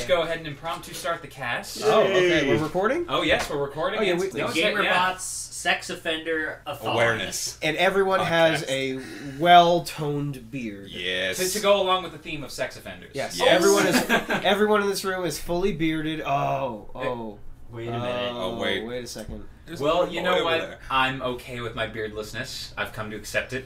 just go ahead and impromptu start the cast. Oh, okay. We're recording? Oh, yes, we're recording. Oh, yeah, It's- we- no, it's- GamerBot's sex offender Awareness. And everyone Podcast. has a well-toned beard. Yes. To go along with the theme of sex offenders. Yes. Yes. Everyone in this room is fully bearded. Oh. Wait a minute. Oh, wait. Wait a second. There's Well, a you boy know over what? there. I'm okay with my beardlessness. I've come to accept it.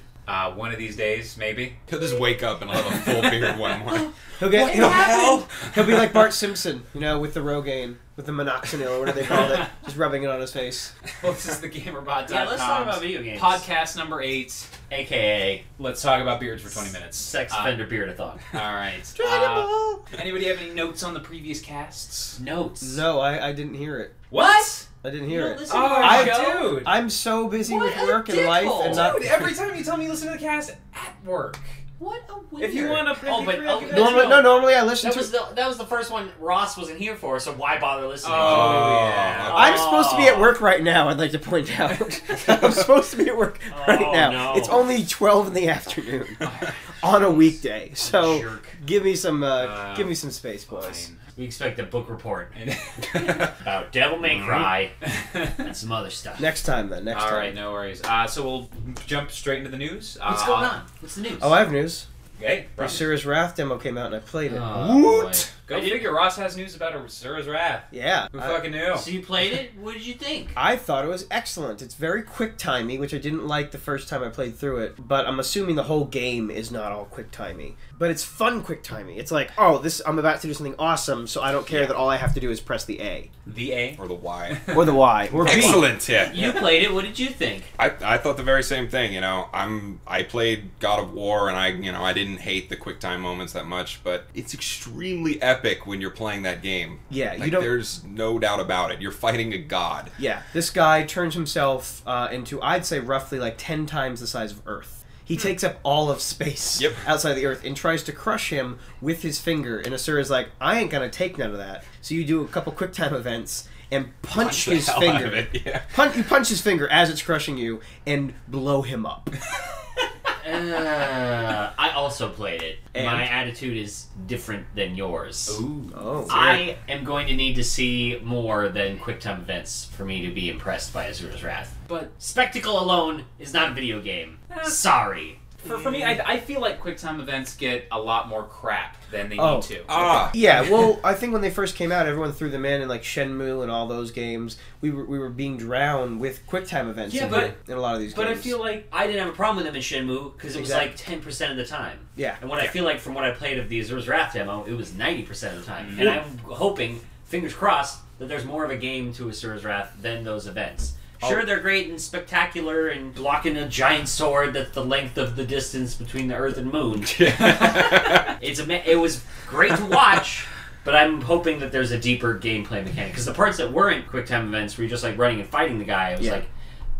One of these days, maybe. He'll just wake up and I'll have a full beard one morning. He'll be like Bart Simpson, with the Rogaine, with the minoxidil, or whatever they call it, just rubbing it on his face. Well, this is the GamerBot.com. Yeah, let's talk about video games. Podcast number 8. AKA Let's talk about beards for 20 minutes. sex offender beard-a-thon. All right. Dragon Ball! Anybody have any notes on the previous casts? Notes. No, I didn't hear it. What? I didn't You hear don't it. listen to Oh, our dude. show? I'm so busy What with a work and life dickhole. and not... Dude, every time you tell me you listen to the cast at work. What a weird. If you want to... Normally I listen to... That was the first one Ross wasn't here for, so why bother listening? Oh, yeah. I'm supposed to be at work right now, I'd like to point out. I'm supposed to be at work right now. no. It's only 12 in the afternoon on a weekday. So Jerk. give me some space, boys. Fine. We expect a book report about Devil May Cry and some other stuff. Next time, then. Next All time. right, no worries. So we'll jump straight into the news. What's going on? What's the news? Oh, I have news. Okay, The Asura's Wrath demo came out and I played it. What? Go figure. Ross has news about Asura's Wrath. Yeah. Who fucking knew? So you played it? What did you think? I thought it was excellent. It's very quick-timey, which I didn't like the first time I played through it, but I'm assuming the whole game is not all quick-timey. But it's fun quick-timey. It's like, I'm about to do something awesome, so I don't care that all I have to do is press the A. The A. Or the Y. Or the Y. Or B. Excellent, yeah. You played it. What did you think? I thought the very same thing, I played God of War and I didn't hate the quick time moments that much, but it's extremely epic when you're playing that game. Yeah, like, there's no doubt about it. You're fighting a god. Yeah, this guy turns himself into, I'd say, roughly like 10 times the size of Earth. He takes up all of space outside the Earth and tries to crush him with his finger. And Asura's like, I ain't gonna take none of that. So you do a couple quick time events and punch the his hell finger. out of it, yeah. You punch his finger as it's crushing you and blow him up. I also played it. And? My attitude is different than yours. Ooh. Oh, I am going to need to see more than QuickTime events for me to be impressed by Asura's Wrath. But Spectacle alone is not a video game. Sorry. for me, I feel like QuickTime events get a lot more crap than they need to. Yeah, well, I think when they first came out, everyone threw them in like Shenmue and all those games. We were being drowned with QuickTime events in a lot of these games. But I feel like I didn't have a problem with them in Shenmue because it was like 10% of the time. Yeah. And what I feel like from what I played of the Asura's Wrath demo, it was 90% of the time. And I'm hoping, fingers crossed, that there's more of a game to Asura's Wrath than those events. Sure, they're great and spectacular and blocking a giant sword that's the length of the distance between the Earth and Moon. It was great to watch, but I'm hoping that there's a deeper gameplay mechanic. Because the parts that weren't QuickTime events where you're just like running and fighting the guy, I was like,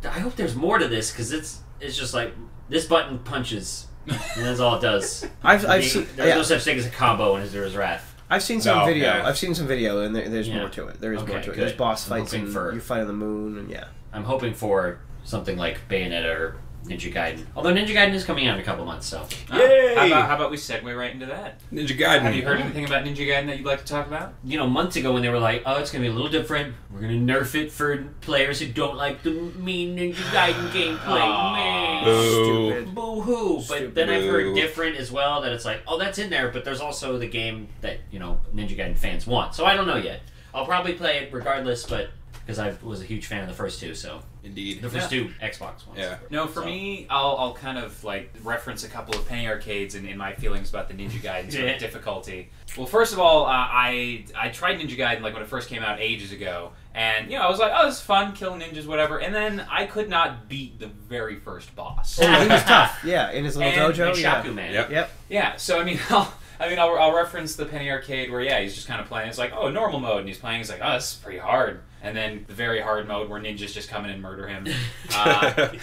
I hope there's more to this because it's just like this button punches and that's all it does. There's no such thing as a combo in Asura's Wrath. I've seen some video. yeah. I've seen some video, and there's more to it. There is more to it. There's boss fights, and you fight on the moon, and I'm hoping for something like Bayonetta or Ninja Gaiden. Although Ninja Gaiden is coming out in a couple months, so. Yay! How about we segue right into that? Ninja Gaiden. Have you heard anything about Ninja Gaiden that you'd like to talk about? Months ago when they were like, oh, it's going to be a little different. We're going to nerf it for players who don't like the mean Ninja Gaiden gameplay. Man. Boo. Boo-hoo. But then I've heard different as well, that it's like, oh, that's in there, but there's also the game that, Ninja Gaiden fans want. So I don't know yet. I'll probably play it regardless, but because I was a huge fan of the first two, so. Indeed. The first two Xbox ones. Yeah. No, for me, I'll kind of like reference a couple of penny arcades in my feelings about the Ninja Gaiden sort of difficulty. Well, first of all, I tried Ninja Gaiden like when it first came out ages ago, and I was like, oh, this is fun, killing ninjas, whatever. And then I could not beat the very first boss. Oh, he was tough. Yeah, in his little dojo. Shaku Man. Yep. Yeah. So I'll reference the penny arcade where he's just kind of playing. It's like, oh, normal mode, and he's playing. He's like, oh, this is pretty hard. and then the very hard mode where ninjas just come in and murder him.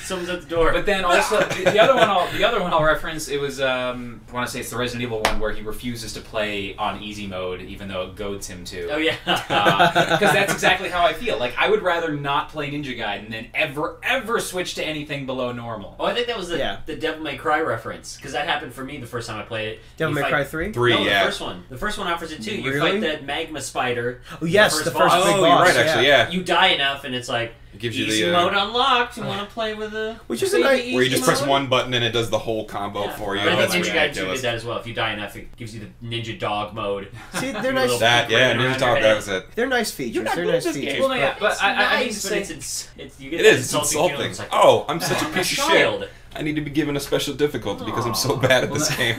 Someone's at the door. But then also the other one I'll reference. It was I want to say it's the Resident Evil one where he refuses to play on easy mode even though it goads him to. Oh yeah. Because that's exactly how I feel. Like I would rather not play Ninja Gaiden than ever switch to anything below normal. Oh, I think that was the Devil May Cry reference because that happened for me the first time I played it. Devil May Cry 3? No, the first one. The first one offers it too. You fight that magma spider. Oh yes, the first big boss. Oh, you're right. Actually, yeah. You die enough, and it's like it gives you easy the mode unlocked. You want to play with a which is a nice where you just press one button and it does the whole combo for you. But I think Ninja Gaiden 2 did that as well. If you die enough, it gives you the Ninja Dog mode. See, they're nice. Ninja Dog. That was it. They're nice features. They're nice features. Well, yeah, but I need to say you get it is insulting. It's like, oh, I'm such a piece of child. shit. I need to be given a special difficulty because I'm so bad at this game.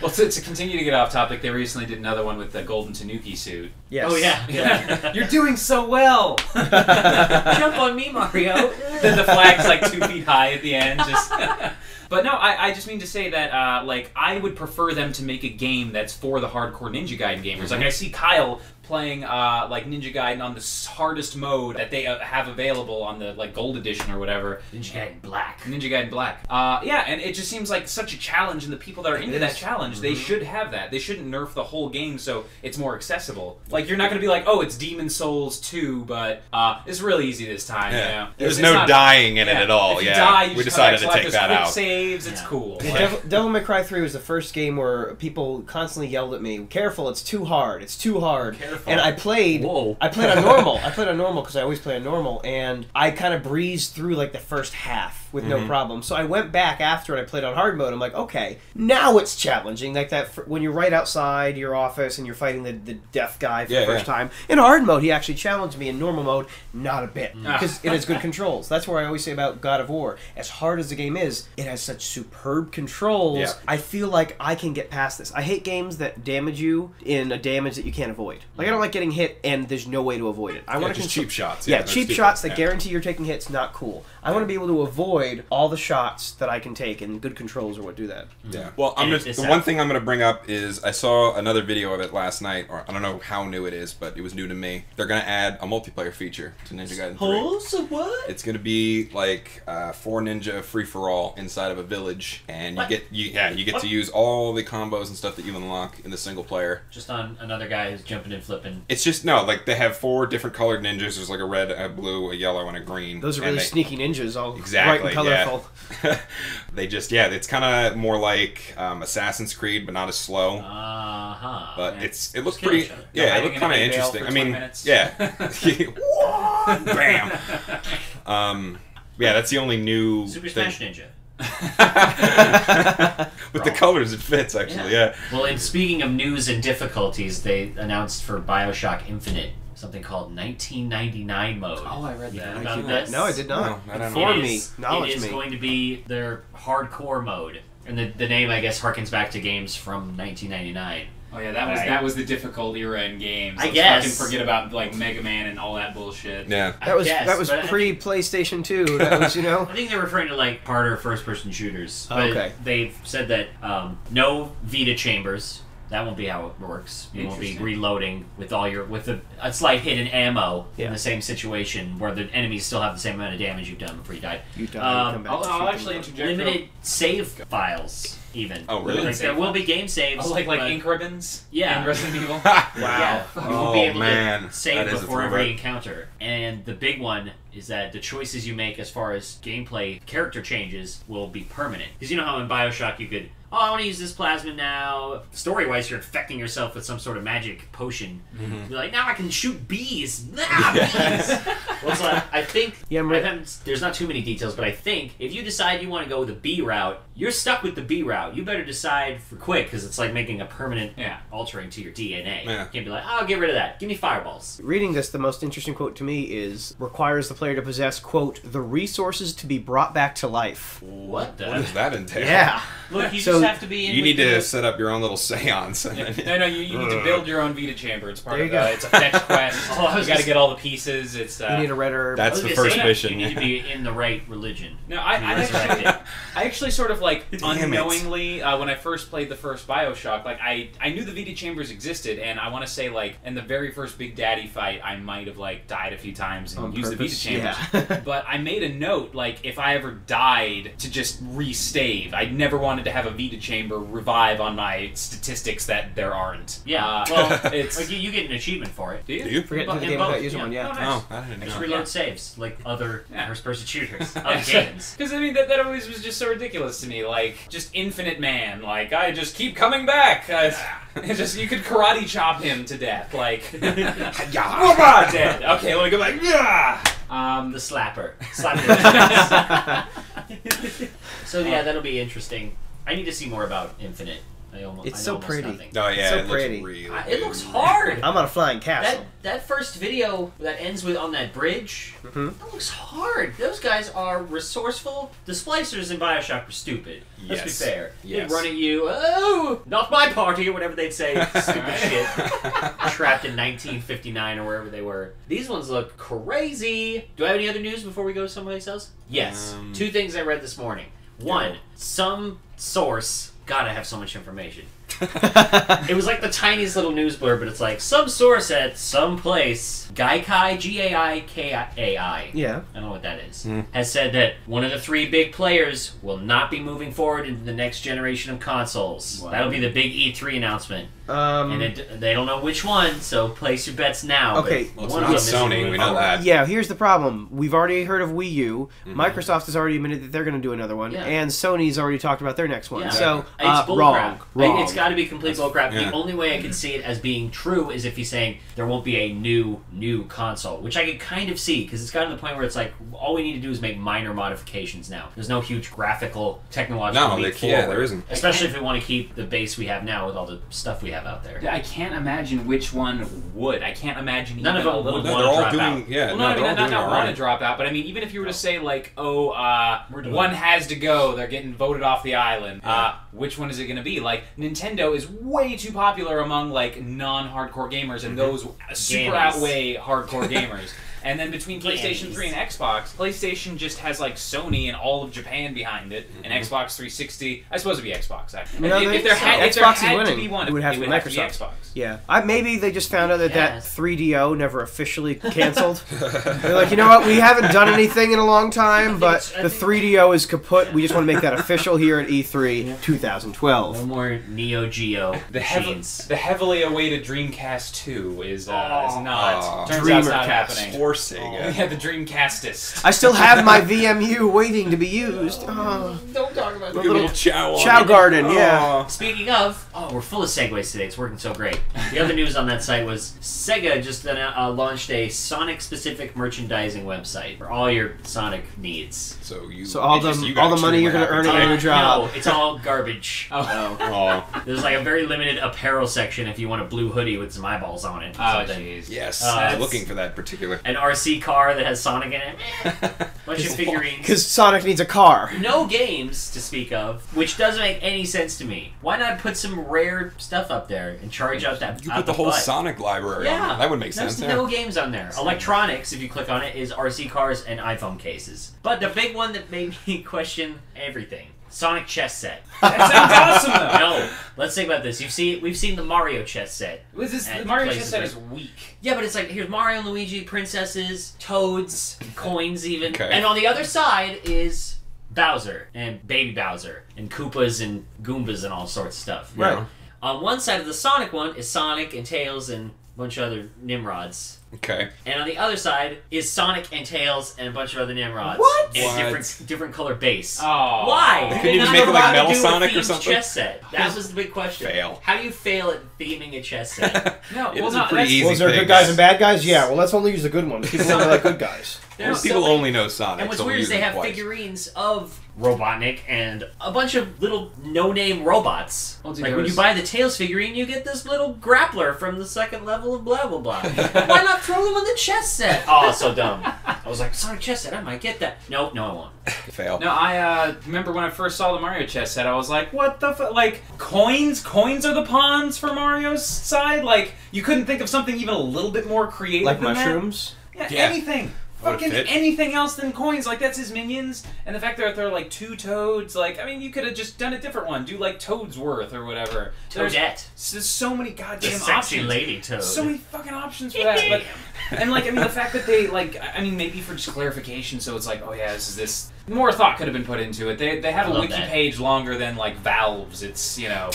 Well, to continue to get off topic, they recently did another one with the Golden Tanuki suit. Yes. Oh yeah. You're doing so well. Jump on me, Mario. Then the flag's like 2 feet high at the end. Just. But no, I just mean to say that like I would prefer them to make a game that's for the hardcore Ninja Gaiden gamers. Like I see Kyle playing like Ninja Gaiden on the hardest mode that they have available on the like Gold Edition or whatever. Ninja Gaiden Black. Ninja Gaiden Black. Yeah, and it just seems like such a challenge, and the people that are into that challenge, they should have that. They shouldn't nerf the whole game so it's more accessible. Like you're not going to be like, oh, it's Demon Souls 2, but it's really easy this time. Yeah. You know? There's no dying in it at all. If you die, you we just decided to select take those that quick out. Saves. It's cool. Yeah, Devil May Cry 3 was the first game where people constantly yelled at me, "Careful, it's too hard. It's too hard." Careful. And I played. Whoa. I played on normal. I played on normal because I always play on normal, and I kind of breezed through like the first half with no problem. So I went back after and I played on hard mode. I'm like, okay, now it's challenging. Like that when you're right outside your office and you're fighting the deaf guy for the first time. In hard mode, he actually challenged me. In normal mode, not a bit because it has good controls. That's where I always say about God of War. As hard as the game is, it has such superb controls. Yeah. I feel like I can get past this. I hate games that damage you in a damage that you can't avoid. Like I don't like getting hit and there's no way to avoid it. I want to just cheap shots. Yeah, cheap shots that guarantee you're taking hits. Not cool. I want to be able to avoid all the shots that I can take, and good controls are what do that. Yeah. Well, the one thing I'm going to bring up is I saw another video of it last night, or I don't know how new it is, but it was new to me. They're going to add a multiplayer feature to Ninja Gaiden 3. Oh, so what? It's going to be like 4 ninja free for all inside of a village, and you get to use all the combos and stuff that you unlock in the single player. Just on another guy who's jumping and flipping. It's just like they have 4 different colored ninjas. There's like a red, a blue, a yellow, and a green. Those are really sneaky ninjas, all exactly, bright and colorful. Yeah. They just it's kind of more like Assassin's Creed, but not as slow. But it looks pretty. Yeah, it looked kind of interesting. I mean, bam. Yeah, that's the only new Super Smash Ninja. With the colors, it fits actually. Yeah. Well, and speaking of news and difficulties, they announced for BioShock Infinite something called 1999 mode. Oh, I read that. About this? No, I did not. No, Inform me. Knowledge me. It is going to be their hardcore mode. And the name, I guess, harkens back to games from 1999. Oh yeah, that was the difficult era in games. I guess. Fucking forget about like Mega Man and all that bullshit. Yeah. That was pre PlayStation 2. That was I think they're referring to like harder first person shooters. But they've said that no Vita chambers. That won't be how it works. You won't be reloading with a slight hit in ammo in the same situation where the enemies still have the same amount of damage you've done before you died. I'll actually interject. Limited save files, even. Oh, really? Like, there will be game saves. Oh, like ink ribbons? Yeah. In Resident Evil? Wow. Yeah. You won't be able to save before every encounter. And the big one is that the choices you make as far as gameplay character changes will be permanent. Because you know how in BioShock you could, I want to use this plasma now. Story-wise, you're infecting yourself with some sort of magic potion. You're like, now I can shoot bees. Bees! Well, so I think, there's not too many details, but I think if you decide you want to go the B route, you're stuck with the B route. You better decide for quick, because it's like making a permanent altering to your DNA. Yeah. You can't be like, I'll get rid of that. Give me fireballs. Reading this, the most interesting quote to me is, requires the player to possess, quote, the resources to be brought back to life. What the? What does that entail? Yeah. Look, you just have to be in. You need to set up your own little seance. No, you need to build your own Vita chamber. It's part There of you go. it's a fetch quest. You got to get all the pieces. It's you need a red herb. That's the first mission. You need to be in the right religion. No, I actually sort of like unknowingly originally, when I first played the first Bioshock, like I knew the Vita chambers existed, and I want to say like in the very first Big Daddy fight, I might have like died a few times and used the Vita chambers. Yeah. But I made a note, like if I ever died, to just restave. I never wanted to have a Vita chamber revive on my statistics that there aren't. Yeah, well, it's like you get an achievement for it. do you? Do you? Forget to the In game both, without using yeah. one, yeah. Oh, nice. Oh, I didn't Just know. reload Yeah. saves like other Yeah. first-person shooters of games. Because I mean that always was just so ridiculous to me. Like just Infinite Man. Like I just keep coming back. It's just you could karate chop him to death. Like yeah, dead. Okay, let me go back. Yeah. The slapper. So yeah, that'll be interesting. I need to see more about Infinite. I It's know so almost pretty. nothing. Oh yeah, So it pretty. looks really It looks good. hard. I'm on a flying castle. That first video that ends with on that bridge, Mhm. that looks hard. Those guys are resourceful. The splicers in Bioshock were stupid. Let's be Yes. fair. Yes. They'd run at you, oh, not my party, or whatever they'd say. Stupid shit. Trapped in 1959 or wherever they were. These ones look crazy. Do I have any other news before we go someplace else? Yes. 2 things I read this morning. One, some source. God, I have so much information. It was like the tiniest little news blurb, but it's like, some source at some place, Gaikai, G-A-I-K-A-I. Yeah. I don't know what that is. Has said that one of the 3 big players will not be moving forward into the next generation of consoles. Wow. That'll be the big E3 announcement. And they don't know which one, so place your bets now. Okay. but Well, it's one not of them is Sony, moving we know forward. that. Yeah, here's the problem. We've already heard of Wii U. Microsoft has already admitted that they're going to do another one, Yeah. and Sony's already talked about their next one. Yeah. So, It's bullcrap. wrong. Wrong. It's got to be complete bullcrap. yeah. The only way I can see it as being true is if he's saying there won't be a new console, which I can kind of see, because it's gotten to the point where it's like, all we need to do is make minor modifications now. There's no huge graphical, technological No, leap yeah, forward. there isn't. Especially if we want to keep the base we have now with all the stuff we have out there. I can't imagine which one would. I can't imagine None even of a them little would No, wanna they're all drop doing. out. Yeah, Well, no, no, I they're mean, all not doing all want to right. drop out, but I mean, even if you were to say, like, We're doing one it. has to go, they're getting voted off the island, which one is it going to be? Like, Nintendo is way too popular among, like, non-hardcore gamers, and those super Gamers. outweigh hardcore gamers. And then between PlayStation Gamers. 3 and Xbox, PlayStation just has, like, Sony and all of Japan behind it, and Xbox 360, I suppose it'd be Xbox, actually. No, if there had, if there Xbox is had to winning. be one, It would have to be be Microsoft. Xbox. Yeah, maybe they just found out that that Yes. 3DO never officially canceled. They're like, you know what? We haven't done anything in a long time, but the 3DO is kaput. We just want to make that official here at E3 2012. No more Neo Geo The machines. heavily awaited Dreamcast 2 is not. Oh. Turns out it's not Dreamercast. happening. Poor Oh, Sega. yeah, the Dreamcastist. I still have my VMU waiting to be used. Oh, Don't talk about Look at little Chow. on Chow it. Garden, yeah. Aw. Speaking of, we're full of segues today. It's working so great. The other news on that site was Sega just launched a Sonic-specific merchandising website for all your Sonic needs. So all you the got money you're gonna extremely earn happy at your today. job. No, it's all garbage. Oh, There's like a very limited apparel section if you want a blue hoodie with some eyeballs on it. Or Oh, something. jeez. yes. Uh, I was it's- looking for that particular. An RC car that has Sonic in it. Bunch of figurines. Because Sonic needs a car. No games to speak of, which doesn't make any sense to me. Why not put some rare stuff up there and charge out that? You out put the whole butt? Sonic library on Yeah, there. That would make There's sense. no games on there. Electronics, if you click on it, is RC cars and iPhone cases. But the big one that made me question everything: Sonic chess set. That sounds awesome, though. No, let's think about this. We've seen the Mario chess set. The at Mario places chess set where- is weak. Yeah, but it's like here's Mario, Luigi, princesses, toads, coins, even. Okay. And on the other side is Bowser and Baby Bowser and Koopas and Goombas and all sorts of stuff. Right. Yeah. On one side of the Sonic one is Sonic and Tails and a bunch of other Nimrods. Okay. And on the other side is Sonic and Tails and a bunch of other Nimrods. What? And What? different color base. Oh. Why? They couldn't They're even not make it like allowed to Metal do a Sonic or themed something? Chess set. That was the big question. Fail. How do you fail at theming a chess set? No, It well, was a no, pretty that's, easy Was there thing. good guys and bad guys? Yeah, well, let's only use the good ones. People only like good guys. There's so People many- only know Sonic. And what's so weird we is they use them have twice. figurines of Robotnik and a bunch of little no-name robots. Well, dude, Like there when you was- buy the Tails figurine, you get this little grappler from the second level of blah blah blah. Why not throw them in the chess set? Oh, so dumb. I was like, Sonic chess set, I might get that. Nope, no I won't. Fail. No, I remember when I first saw the Mario chess set, I was like, what the like, coins? Coins are the pawns for Mario's side? Like, you couldn't think of something even a little bit more creative Like than mushrooms? that? Yeah. Anything. fucking anything else than coins. Like, that's his minions. And the fact that there are, like, 2 toads. Like, I mean, you could have just done a different one. Do, like, Toadsworth or whatever. Toadette. There's so many goddamn sexy options. lady toad. So many fucking options for that. But, and, like, I mean, the fact that they, like, I mean, maybe for just clarification, so it's like, oh, yeah, this. More thought could have been put into it. They have a wiki page longer than, like, Valve's. It's, you know...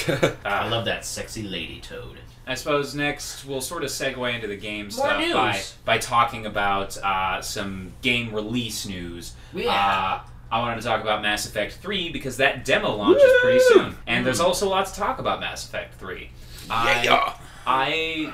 I love that sexy lady toad. I suppose next we'll sort of segue into the game stuff by talking about some game release news. Yeah. I wanted to talk about Mass Effect 3 because that demo launches pretty soon. And there's also a lot to talk about Mass Effect 3. You know,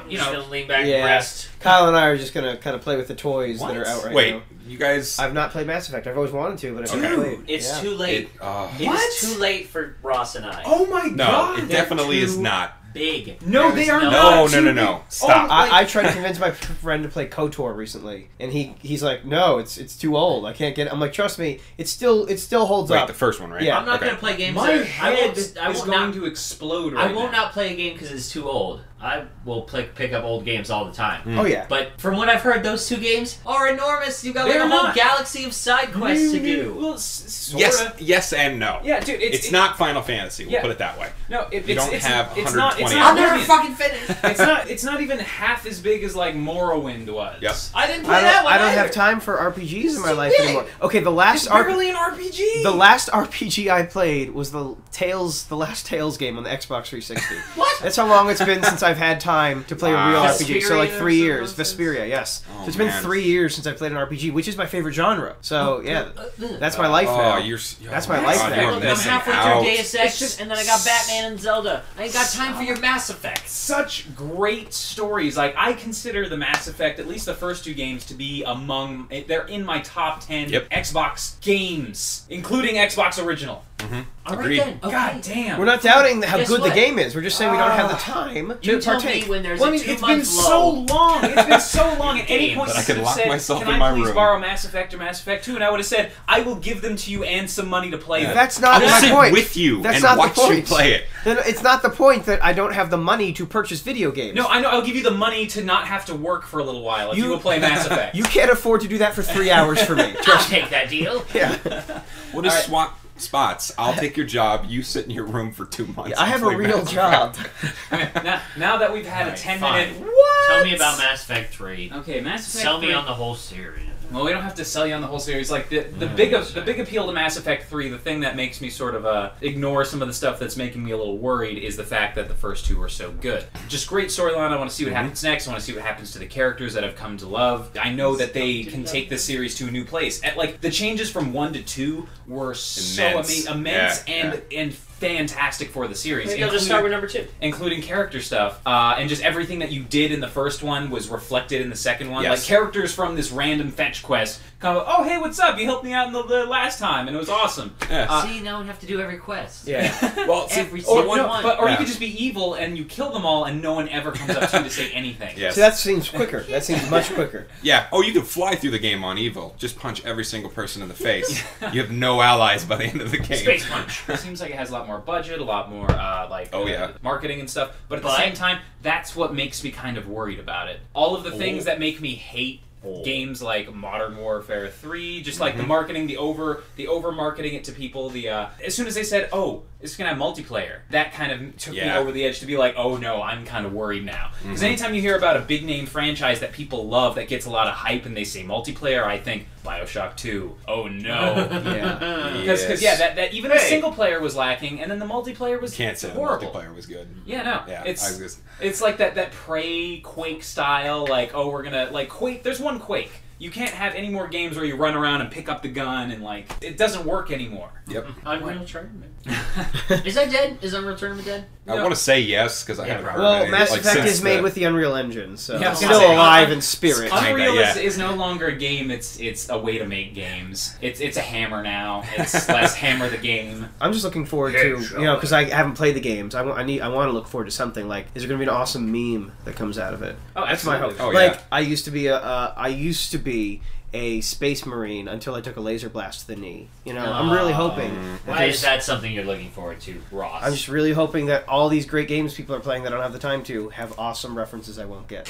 just lean back and rest. Kyle and I are just gonna kind of play with the toys that are out right now. Wait, you guys? I've not played Mass Effect. I've always wanted to, but I've never played. It's too late. It's too late for Ross and I. Oh my god! No, it definitely is not. Big. No, they are not. No. Stop. I tried to convince my friend to play KOTOR recently, and he's like, no, it's too old. I can't get it. I'm like, trust me, it still holds up. The first one, right? Yeah. I'm not going to play games. My head is going to explode right now. I will not play a game because it's too old. I will pick up old games all the time. Oh yeah. But from what I've heard, those 2 games are enormous. You've got like a whole galaxy of side quests to do. Well, yes and no. Yeah, dude, it's not Final Fantasy. We'll put it that way. No, you don't have 120. I'll never fucking finish. It's not even half as big as like Morrowind was. Yes. I didn't play that one. I don't have time for RPGs in my life anymore. Okay, the last barely an RPG. The last RPG I played was the last Tales game on the Xbox 360. What? That's how long it's been since I've had time to play a real RPG. So like 3 years. Vesperia, yes. Oh, so it's been 3 years since I played an RPG, which is my favorite genre. So yeah, that's my life now. That's my life now. I'm halfway through Deus Ex, and then I got Batman and Zelda. I ain't got time for your Mass Effect. Such great stories. Like, I consider the Mass Effect, at least the first 2 games, to be they're in my top 10 Xbox games, including Xbox Original. All right then. Okay. God damn. We're not doubting how good the game is. We're just saying we don't have the time to tell partake. me when there's it's been so long. It's been so long. At any point, I could lock myself can in my I please room. borrow Mass Effect or Mass Effect 2? And I would have said, I will give them to you and some money to play them. That's not I will my sit point. with you That's and not watch the point. you play it. Then it's not the point that I don't have the money to purchase video games. No, I know. I'll give you the money to not have to work for a little while if you will play Mass Effect. You can't afford to do that for 3 hours for me. I'll take that deal. Yeah. What is swap spots? I'll take your job. You sit in your room for 2 months. I have a real job. Now that we've had a 10-minute... What? Tell me about Mass Effect 3. Okay, Mass Effect 3... Sell me on the whole series. Well, we don't have to sell you on the whole series. Like the big appeal to Mass Effect 3, the thing that makes me sort of ignore some of the stuff that's making me a little worried is the fact that the first 2 were so good. Just great storyline. I want to see what happens next. I want to see what happens to the characters that I've come to love. I know that they can take this series to a new place. Like the changes from 1 to 2 were so immense and fantastic for the series. Maybe I'll just start with number 2. Including character stuff, and just everything that you did in the first one was reflected in the second one. Yes. Like characters from this random fetch quest come up, oh hey, what's up? You helped me out in the last time, and it was awesome. Yeah. See, now we have to do every quest. Yeah. Well, every single one. Or you could just be evil and you kill them all, and no one ever comes up to you to say anything. Yes. So that seems quicker. That seems much quicker. Yeah. Oh, you can fly through the game on evil. Just punch every single person in the face. You have no allies by the end of the game. Space punch. It seems like it has a lot more budget, a lot more marketing and stuff. But at the same time, that's what makes me kind of worried about it. All of the things that make me hate games like Modern Warfare 3, just like the marketing, the over marketing it to people. As soon as they said, "Oh, it's gonna have multiplayer," that kind of took me over the edge to be like, "Oh no, I'm kind of worried now." Because anytime you hear about a big name franchise that people love that gets a lot of hype and they say multiplayer, I think BioShock 2. Oh no, because that even the single player was lacking, and then the multiplayer was horrible. The multiplayer was good. Yeah, no, Yeah, it's like that Prey Quake style. Like, oh, we're gonna like Quake. There's one Quake. You can't have any more games where you run around and pick up the gun and like it doesn't work anymore. Yep. Unreal Tournament. Is that dead? Is Unreal Tournament dead? I want to say yes because I haven't heard Well, any, Mass like, Effect since is made with the Unreal Engine, so Yeah, it's still alive in spirit. Unreal is no longer a game. It's a way to make games. It's a hammer now. It's less hammer the game. I'm just looking forward to because I haven't played the games. I want to look forward to something like is there going to be an awesome meme that comes out of it? Oh, that's my hope. Oh, like I used to be a Space Marine until I took a laser blast to the knee. You know, I'm really hoping. Why is that something you're looking forward to, Ross? I'm just really hoping that all these great games people are playing that I don't have the time to have awesome references I won't get.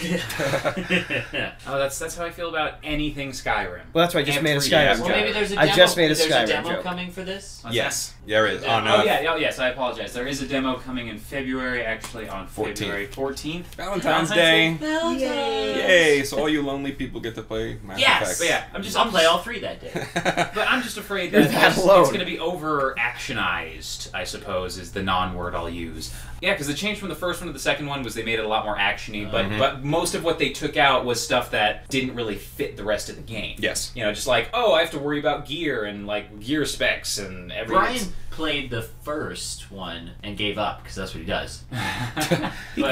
Oh, that's how I feel about anything Skyrim. Well, that's why I just made a Skyrim Well, joke. maybe there's a demo. I just made a There's Skyrim a demo joke. coming for this. What's Yes. Yeah, there is. Oh, no. Oh, yeah. Oh, yes. I apologize. There is a demo coming in February, actually, on 14th. February 14th. Valentine's Day. Yay! Yay! So all you lonely people get to play Mass Effect. But yeah, I'll play all 3 that day. But I'm just afraid You're that that it's alone. going to be over-actionized, I suppose, is the non-word I'll use. Yeah, because the change from the first one to the second one was they made it a lot more actiony, but most of what they took out was stuff that didn't really fit the rest of the game. Yes. You know, just like, oh, I have to worry about gear and, like, gear specs and everything. Brian played the first one and gave up because that's what he does. He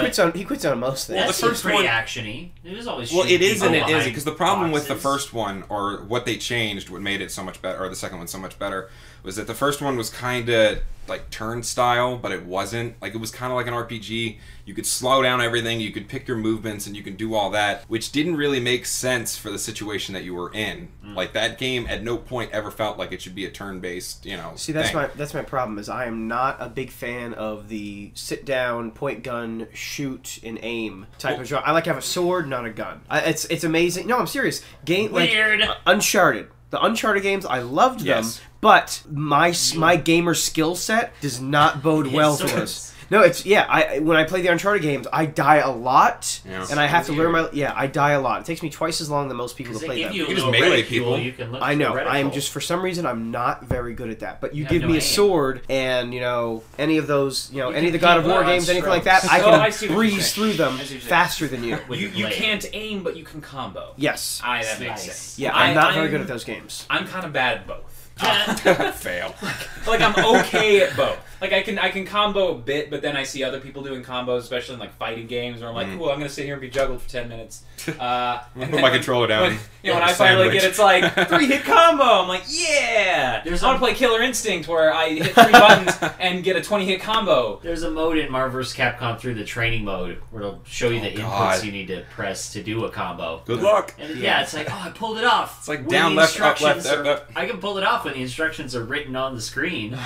quits on most things. Well, the the first first pretty one- actiony. It was always Well, shooting it is and people it isn't, behind because the problem with the boxes. first one, or what they changed, what made it so much better, or the second one so much better, was that the first one was kind of like turn style, but it wasn't. Like, it was kind of like an RPG. You could slow down everything, you could pick your movements, and you can do all that, which didn't really make sense for the situation that you were in. Like, that game at no point ever felt like it should be a turn-based, you know, See, that's thing. my problem. Is I am not a big fan of the sit down, point gun, shoot and aim type of genre. I like to have a sword, not a gun. It's amazing. No, I'm serious. Weird. Uncharted. The Uncharted games, I loved them, Yes. but my gamer skill set does not bode well for this. No, it's when I play the Uncharted games, I die a lot, Yeah. and I have to learn my. Yeah, I die a lot. It takes me twice as long than most people to They play give them. you a You just little melee reticule, people. You can look I know. for I am reticle. just, for some reason, I'm not very good at that. But you You give have me no a aim. sword and, you know, any of those, you know, You any of the can God of keep War on games, anything like that, strokes. I Oh, can I see what you're breeze saying. through them I see what you're saying. faster than you. With You your blade. can't aim, but you can combo. Yes. That makes Slice. sense. Yeah, I'm not very I'm- good at those games. I'm kind of bad at both. Fail. Like, I'm okay at both. Like, I can combo a bit, but then I see other people doing combos, especially in like fighting games, where I'm like, cool, I'm gonna sit here and be juggled for 10 minutes. Put my controller down. When I finally Sandwich. get it's like 3-hit combo, I'm like, yeah. There's I want to play Killer Instinct where I hit 3 buttons and get a 20-hit combo. There's a mode in Marvel vs. Capcom 3, the training mode, where it'll show you the inputs God. you need to press to do a combo. Good luck. And it's like, oh, I pulled it off. It's like When down, the left, up, left, instructions up, up. I can pull it off when the instructions are written on the screen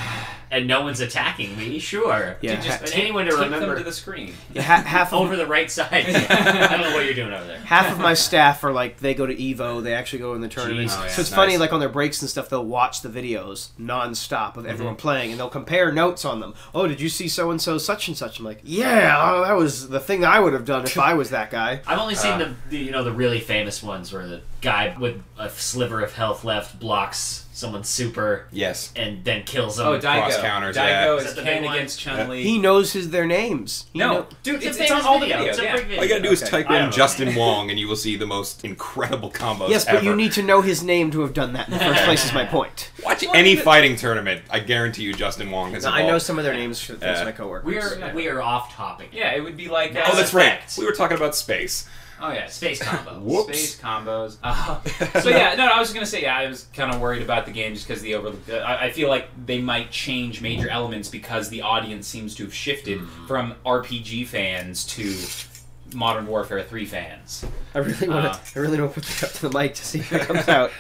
and no one's attacking me, sure. Yeah, Just But anyone to tape remember them to the screen. Yeah, half of over the right side. I don't know what you're doing over there. half of my staff are like, they go to Evo, they actually go in the tournaments. Jeez. Oh, yeah. So it's Nice. funny, like on their breaks and stuff, they'll watch the videos non-stop of everyone playing, and they'll compare notes on them. Oh, did you see so-and-so such and such? I'm like, yeah, oh, that was the thing I would have done if I was that guy. I've only seen the really famous ones where the guy with a sliver of health left blocks someone's super Yes. and then kills them. Oh, Daigo. Cross counters, Daigo yeah. is Is that the Ken big one? against Chun-Li. He knows their names. He No, know- dude, It's a it's on famous all the video. videos. It's a Yeah. big video. All you gotta do is Okay. type I don't in know. Justin Wong, and you will see the most incredible combos Yes, but ever. you need to know his name to have done that in the first place. Is my point. Watch any fighting tournament. I guarantee you, Justin Wong has I evolved. know some of their names thanks to my coworkers. We are off topic. Yeah, it would be like... Mass Oh, that's right. Effect. We were talking about space. Oh, yeah, Space combos. Whoops. Space combos. So yeah, no, I was gonna say, yeah, I was kind of worried about the game just because I feel like they might change major elements because the audience seems to have shifted from RPG fans to Modern Warfare 3 fans. I really want to. I really want to put that up to the mic to see if it comes out.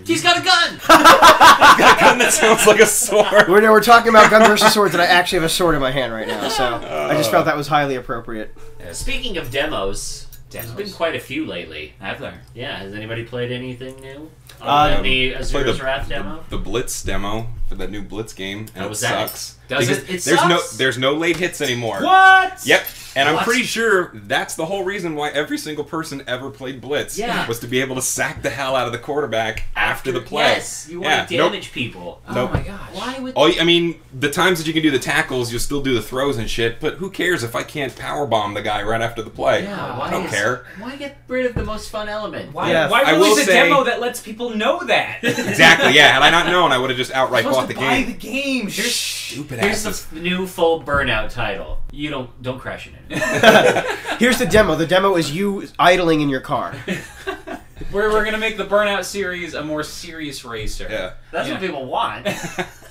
He's got a gun! Gun that sounds like a sword. We're talking about gun versus swords, and I actually have a sword in my hand right now. So I just felt that was highly appropriate. Speaking of demos, there's been quite a few lately. Have there? Yeah, has anybody played anything new? Um, The Play Azura's Wrath demo? the Blitz demo for that new Blitz game, and How it was that? sucks. Does Because it? It there's sucks? no late hits anymore. What? Yep. And I'm What? pretty sure that's the whole reason why every single person ever played Blitz. Yeah. Was to be able to sack the hell out of the quarterback after the play. Yes, you want to nope. damage people. Oh Nope. my gosh. Why would... I mean, the times that you can do the tackles, you'll still do the throws and shit, but who cares if I can't powerbomb the guy right after the play? Yeah, I don't care. Why get rid of the most fun element? Why, Yeah. why I will release a say- demo that lets people know that? Exactly, yeah. Had I not known, I would have just outright You're bought supposed the to buy game. the game. Stupid Here's asses. the new full Burnout title. You don't crash it. Here's the demo. The demo is you idling in your car. We're gonna make the Burnout series a more serious racer. Yeah. That's what people want.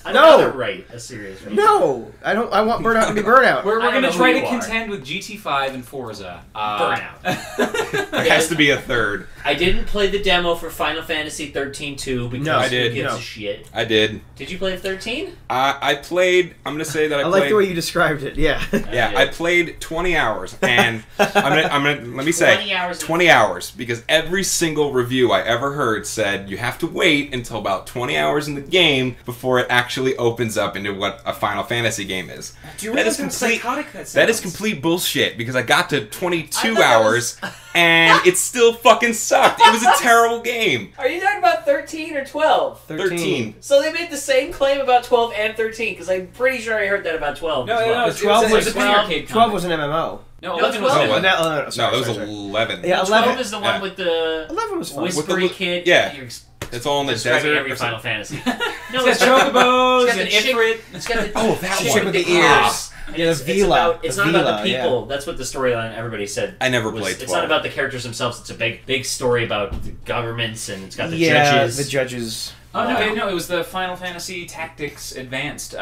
I'd No. rather write a serious race. No, I don't. I want Burnout to be Burnout. We're I don't gonna know try who to you are. contend with GT5 and Forza. Burnout. I has to be a third. I didn't play the demo for Final Fantasy 13-2 because No, I did. who gives No. a shit? I did. Did you play 13? I played. I'm gonna say that I I played. like the way you described it. Yeah. Yeah, Yeah. I played 20 hours, and I'm gonna let me say 20 hours. 20 hours because every single review I ever heard said you have to wait until about 20 hours in the game before it actually opens up into what a Final Fantasy game is. Do you That realize is how complete- psychotic that That sounds? is complete bullshit because I got to 22 I thought that hours and it still fucking sucked. It was a terrible game. Are you talking about 13 or 12? 13. So they made the same claim about 12 and 13 because I'm pretty sure I heard that about 12. No, as well. no, The 12 it was a penny arcade 12 comic. was an MMO. No, No, 11 was 12 an was- MMO. No, No, that was 11. Yeah, 12 11. is the Yeah. one with the 11 was fun. With whispery the- kid. yeah. You're It's all in the describing desert. every or Final something. Fantasy. It's got chocobos It's got and the chick- Ifrit. It's got the Oh, that chick one. with the Ah. ears. And Yeah, the it's Vila. about, it's The not about Vila, the people. yeah. That's what the storyline everybody said. I never was- played It's 12. not about the characters themselves. It's a big story about the governments, and it's got the Yeah, judges. the judges. Oh no, it was the Final Fantasy Tactics Advanced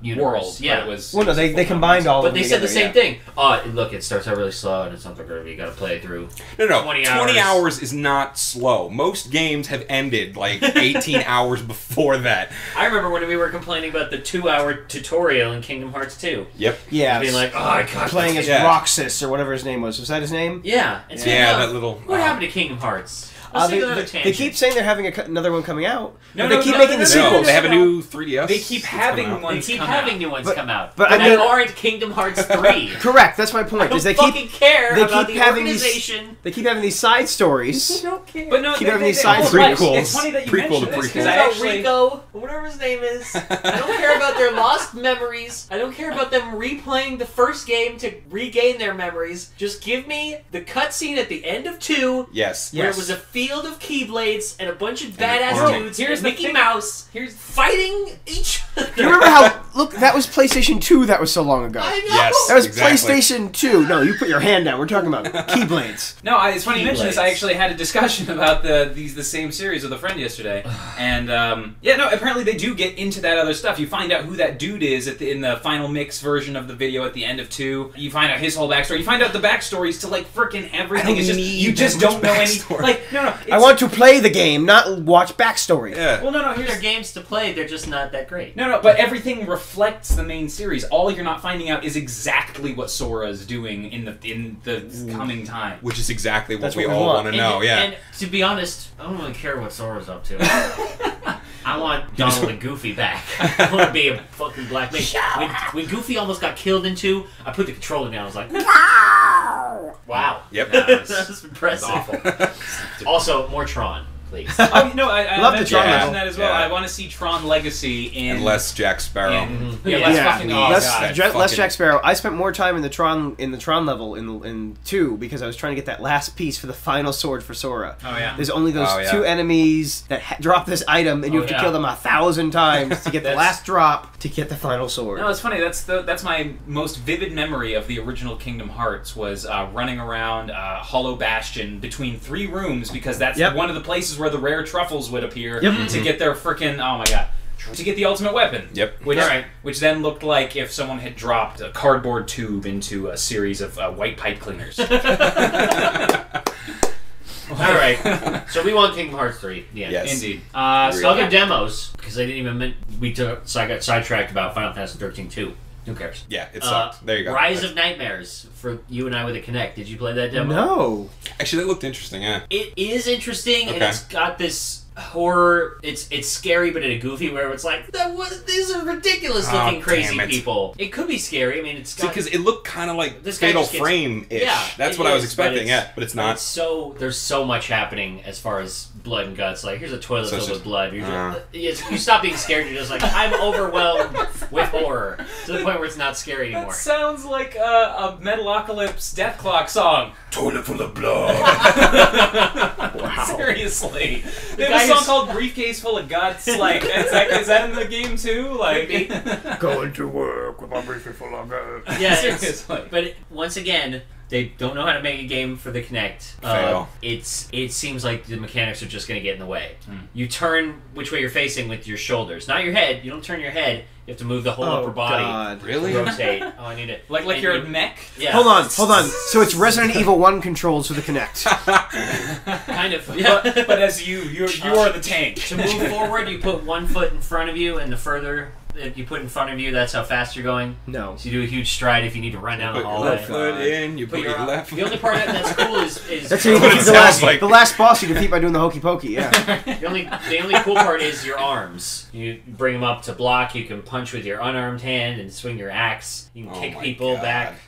Universe, world. yeah. But it was. Well, no, it was they full combined all of But them they said the together, same yeah. thing. Oh, look, it starts out really slow, and it's something where you got to play it through. No, 20 20 hours. hours is not slow. Most games have ended like 18 hours before that. I remember when we were complaining about the 2-hour tutorial in Kingdom Hearts 2. Yep. Yeah. Being like, oh, I got Playing as Yeah. Roxas or whatever his name was. Was that his name? Yeah. And speaking Yeah, of, that little. What happened to Kingdom Hearts? Uh, Let's they, take another they tangent. keep saying they're having another one coming out. No, but they no, keep no, making no, the no, no, No, sequels. they have a new 3DS. They keep that's coming having out. They ones keep come having out. new ones But- come out. but But I they mean- aren't Kingdom Hearts 3. Correct. That's my point. I don't Is they fucking keep care they about keep the having these- organization. they keep having these side stories. I don't care. But no, Keep having these side hold on. prequels. It's funny that you Prequel to mentioned this prequel. because It's I about actually. Rico, whatever his name is. I don't care about their lost memories. I don't care about them replaying the first game to regain their memories. Just give me the cutscene at the end of 2 Yes. Yeah. where Yes. it was a field of Keyblades and a bunch of the badass army. dudes. Here's and the Mickey thing. Mouse. Here's Fighting each other. You remember how? Look, that was PlayStation 2. That was so long ago. I know. Yes. That was Exactly. PlayStation 2. No, you put your hand down. We're talking about Keyblades. No, it's funny you mention this. I Keyblades. actually had a discussion about the same series with a friend yesterday, and yeah, no. Apparently, they do get into that other stuff. You find out who that dude is in the final mix version of the video at the end of 2. You find out his whole backstory. You find out the backstories to like freaking everything. don't It's just need you just that don't much know any. backstory. Like no. I it's- want to play the game, not watch backstory. Yeah. Well, no. They're Here's games to play. They're just not that great. no. But everything reflects the main series. All you're not finding out is exactly what Sora is doing in the coming time. Which is exactly what That's we what we all want. want to know. Yeah. And to be honest, I don't really care what Sora's up to. I want Donald and Goofy back. I want to be a fucking black man. When Goofy almost got killed in 2, I put the controller down. I was like, wow. Yep. That was impressive. Awful. Also, more Tron, please. Oh no, I Love the mentioned, Tron I level. mentioned that as well. Yeah. I want to see Tron Legacy in And less Jack Sparrow. yeah, less Yeah. fucking oh, less, God. less fucking- Jack Sparrow. I spent more time in the Tron level in 2 because I was trying to get that last piece for the final sword for Sora. Oh yeah. There's only those Oh, yeah. 2 enemies that drop this item, and you Oh, have to yeah. kill them 1,000 times to get the That's- last drop to get the final sword. No, it's funny. That's my most vivid memory of the original Kingdom Hearts was running around Hollow Bastion between 3 rooms because that's Yep. one of the places where the rare truffles would appear Yep. to get their frickin' oh my god. To get the ultimate weapon. Yep. Which, Alright. which then looked like if someone had dropped a cardboard tube into a series of white pipe cleaners. Alright, so we want Kingdom Hearts 3. Yeah. Yes. Indeed. So other demos, because I didn't even so I got sidetracked about Final Fantasy 13 2. Who cares? Yeah, it sucked. There you go. Rise of Nightmares for you and I with a Kinect. Did you play that demo? No. Actually, that looked interesting. Yeah. It is interesting, and Okay. it's got this horror. It's scary, but in a goofy where it's like these are ridiculous Oh, looking crazy damn it. people. It could be scary. I mean, it's got, Because it looked kind of like This guy Fatal just gets- Frame-ish. Yeah, That's it what I was is, but expecting. Yeah, but it's not. there's so much happening as far as blood and guts. Like here's a toilet So filled it's with just- blood. You stop being scared. You're just like I'm overwhelmed with horror to the point where it's not scary anymore. That sounds like a Metalocalypse Death Clock song. Toilet full of blood. Seriously. They guy have a song who's- called Briefcase Full of Guts. Like, is that in the game too? Like, Could Going to work with my briefing full of guns. Yeah, Seriously. but once again, They don't know how to make a game for the Kinect. Fail. It seems like the mechanics are just going to get in the way. You turn which way you're facing with your shoulders, not your head. You don't turn your head. You have to move the whole upper body. God. Really? To rotate. Oh, I need it. Like your neck? Yeah. Hold on. So it's Resident Evil 1 controls for the Kinect. Kind of. Yeah. But as you are the tank. To move forward, you put one foot in front of you, and the further that you put in front of you, that's how fast you're going. No. So you do a huge stride if you need to run down the Put your hallway. left foot in, you put your left The only part that's cool is That's how you what it defeat sounds like. the last boss you defeat by doing the hokey pokey, yeah. the only cool part is your arms. You bring them up to block. You can punch with your unarmed hand and swing your axe. You can Oh kick my people God.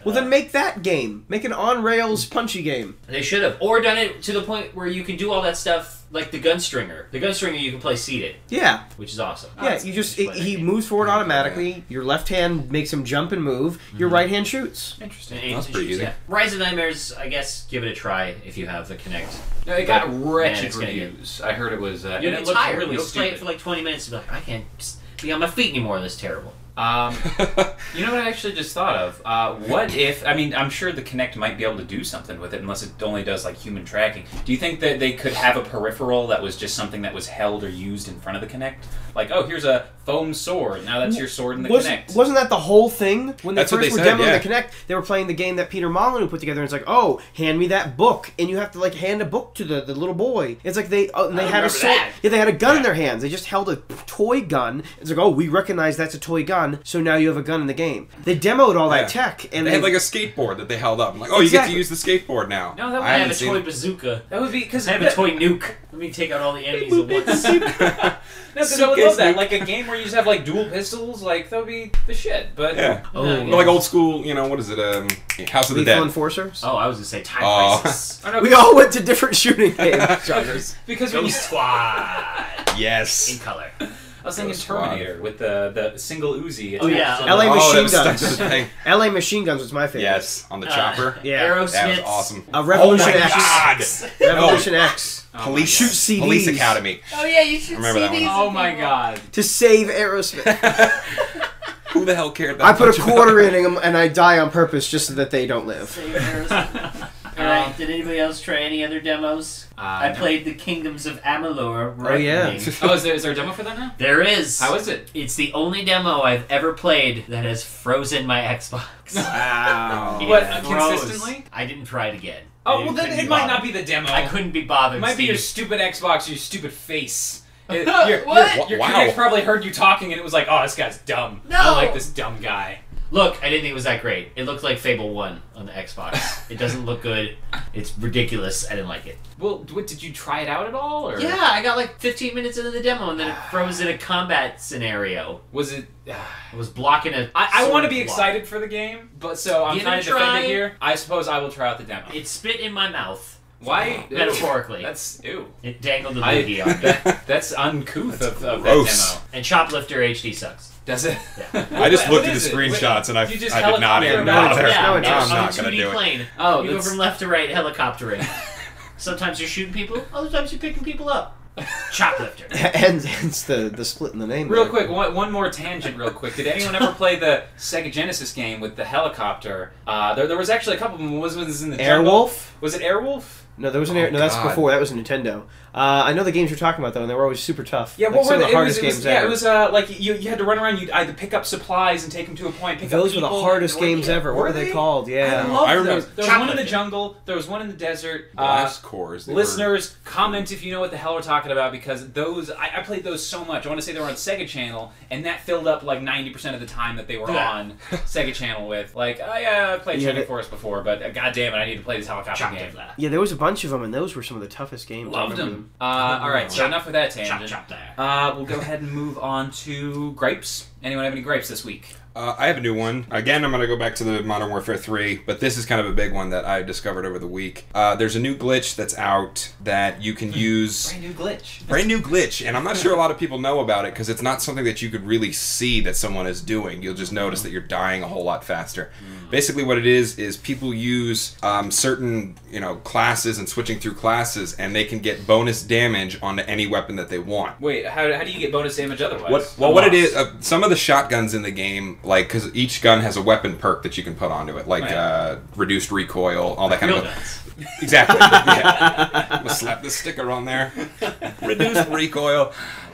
Well, back. then make that game. Make an on-rails punchy game. They should have, or done it to the point where you can do all that stuff like the Gunstringer. The Gunstringer you can play seated, Yeah. which is awesome. Yeah, you just he moves forward automatically. Your left hand makes him jump and move. Your right hand shoots. Interesting. And That's pretty easy. Yeah. Rise of Nightmares, I guess, give it a try if you have the Kinect. No, it got Man, wretched it's gonna reviews. I heard it was. And You'll it get looked tired. really You'll play stupid. it for like 20 minutes and be like, I can't just be on my feet anymore. This is terrible. You know what I actually just thought of? What if, I mean, I'm sure the Kinect might be able to do something with it unless it only does like human tracking. Do you think that they could have a peripheral that was just something that was held or used in front of the Kinect? Like, oh, here's a foam sword. Now that's your sword in the Kinect. Wasn't that the whole thing? When they That's what first they were said, demoing yeah. the Kinect, they were playing the game that Peter Molyneux put together, and it's like, oh, hand me that book. And you have to, like, hand a book to the little boy. It's like they had a remember sword. that. Yeah, they had a gun in their hands. They just held a toy gun. It's like, oh, we recognize that's a toy gun, so now you have a gun in the game. They demoed all that tech. And They had like a skateboard that they held up. I'm like, oh, you get to Exactly. use the skateboard now. No, that I have would a seen toy it. bazooka. that would be because I have a toy nuke. Let me take out all the enemies at once. No, because I would love that. Like a game where you just have like dual pistols, like that would be the shit. But Yeah. Oh, Yeah. But like old school, you know, what is it? House of the Lethal Dead. Enforcers. Oh, I was gonna say Time Oh. Crisis. I don't know, We all went to different shooting game genres. because when you, Ghost Squad in Yes. color. I was thinking Ghost Squad. Terminator with the single Uzi. Oh, yeah. attached to LA the- Machine that was Guns. stuck to the thing. LA Machine Guns was my favorite. Yes, on the chopper. Yeah. Aerosmith. That was awesome. Revolution Oh my X. God! Revolution X. Oh my Police God. Shoot CDs. Police Academy. Oh yeah, you should Remember that one. Oh my God. To save Aerosmith. Who the hell cared that I put much a about quarter that? in them and I die on purpose just so that they don't live. Alright, did anybody else try any other demos? I no. played the Kingdoms of Amalur. Oh, yeah. Reckoning. Oh, is there a demo for that now? There is. How is it? It's the only demo I've ever played that has frozen my Xbox. Wow. It What, froze. consistently? I didn't try it again. Oh, well then it might not be the demo. I couldn't be bothered. It might be Steve. your stupid Xbox or your stupid face. Your What? Your Wow. Kinect probably heard you talking and it was like, oh, this guy's dumb. I No. don't like this dumb guy. Look, I didn't think it was that great. It looked like Fable 1 on the Xbox. It doesn't look good. It's ridiculous. I didn't like it. Well, what, did you try it out at all? Or? Yeah, I got like 15 minutes into the demo and then it froze in a combat scenario. Was it... I was blocking a I want to sword be block. excited for the game, but so I'm Give trying it to a defend try. it here. I suppose I will try out the demo. It spit in my mouth. Why? Metaphorically. That's... Ew. It dangled the I- loogie on me. That's uncouth of that gross. demo. And Choplifter HD sucks. Does it? Yeah. I just What looked at the is it? screenshots and I You just did not helicopter even about bother. it. Yeah, No, it's I'm on not a gonna 2D do it. plane. Oh, You go that's- from left to right helicoptering. Sometimes you're shooting people, other times you're picking people up. Choplifter. And hence the split in the name. Real there. quick, one more tangent real quick. Did anyone ever play the Sega Genesis game with the helicopter? There was actually a couple of them. Was in the jungle? Airwolf? Was it Airwolf? No, there was an Oh, no. That's God. before. That was a Nintendo. I know the games you're talking about though, and they were always super tough. Yeah, like what some were of they? the hardest games yeah, ever. it was like you had to run around. You'd either pick up supplies and take them to a point. Pick Those up were the people, hardest or- games ever. What Were were they they? called? I Yeah. loved I remember- those. There was one in the Chocolate. jungle. There was one in the desert. Blast cores. They were- Listeners, comment if you know what the hell we're talking about because those I played those so much. I want to say they were on Sega Channel, and that filled up like 90% of the time that they were Yeah. on Sega Channel with. Like, oh yeah, I played Yeah, Shining they- Force before, but god damn it, I need to play this helicopter game. Choplifter. Yeah, there was a bunch of them, and those were some of the toughest games. I Loved remember them. All right, so enough with that Chop, tangent. chop there. We'll go ahead and move on to gripes. Anyone have any gripes this week? I have a new one. Again, I'm going to go back to the Modern Warfare 3, but this is kind of a big one that I discovered over the week. There's a new glitch that's out that you can use. Brand new glitch. Brand new glitch, and I'm not sure a lot of people know about it because it's not something that you could really see that someone is doing. You'll just notice that you're dying a whole lot faster. Basically, what it is people use certain classes and switching through classes, and they can get bonus damage onto any weapon that they want. Wait, how do you get bonus damage otherwise? What it is? Some of the shotguns in the game, like, because each gun has a weapon perk that you can put onto it, like reduced recoil, all that kind of stuff. Exactly. Yeah. I'm gonna slap the sticker on there. Reduced recoil.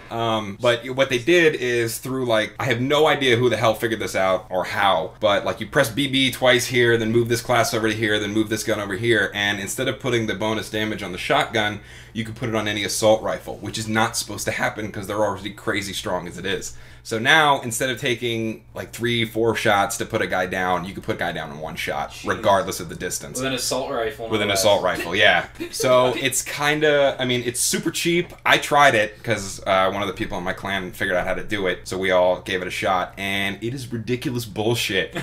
But what they did is through, like, I have no idea who the hell figured this out or how, but like you press BB twice here, then move this class over to here, then move this gun over here, and instead of putting the bonus damage on the shotgun, you can put it on any assault rifle, which is not supposed to happen because they're already crazy strong as it is. So now, instead of taking like 3-4 shots to put a guy down, you can put a guy down in one shot, regardless of the distance. With an assault rifle. With an assault rifle, yeah. So it's kind of, I mean, it's super cheap. I tried it because one of the people in my clan figured out how to do it, so we all gave it a shot, and it is ridiculous bullshit.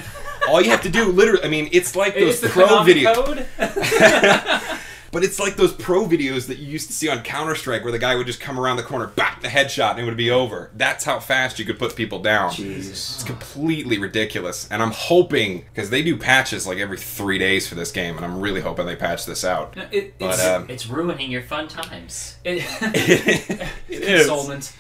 All you have to do, literally, I mean, it's like those pro videos. But it's like those pro videos that you used to see on Counter-Strike where the guy would just come around the corner, bap, the headshot, and it would be over. That's how fast you could put people down. Jesus. It's completely ridiculous. And I'm hoping, because they do patches like every 3 days for this game, and I'm really hoping they patch this out. No, it's ruining your fun times. It is. Consolement.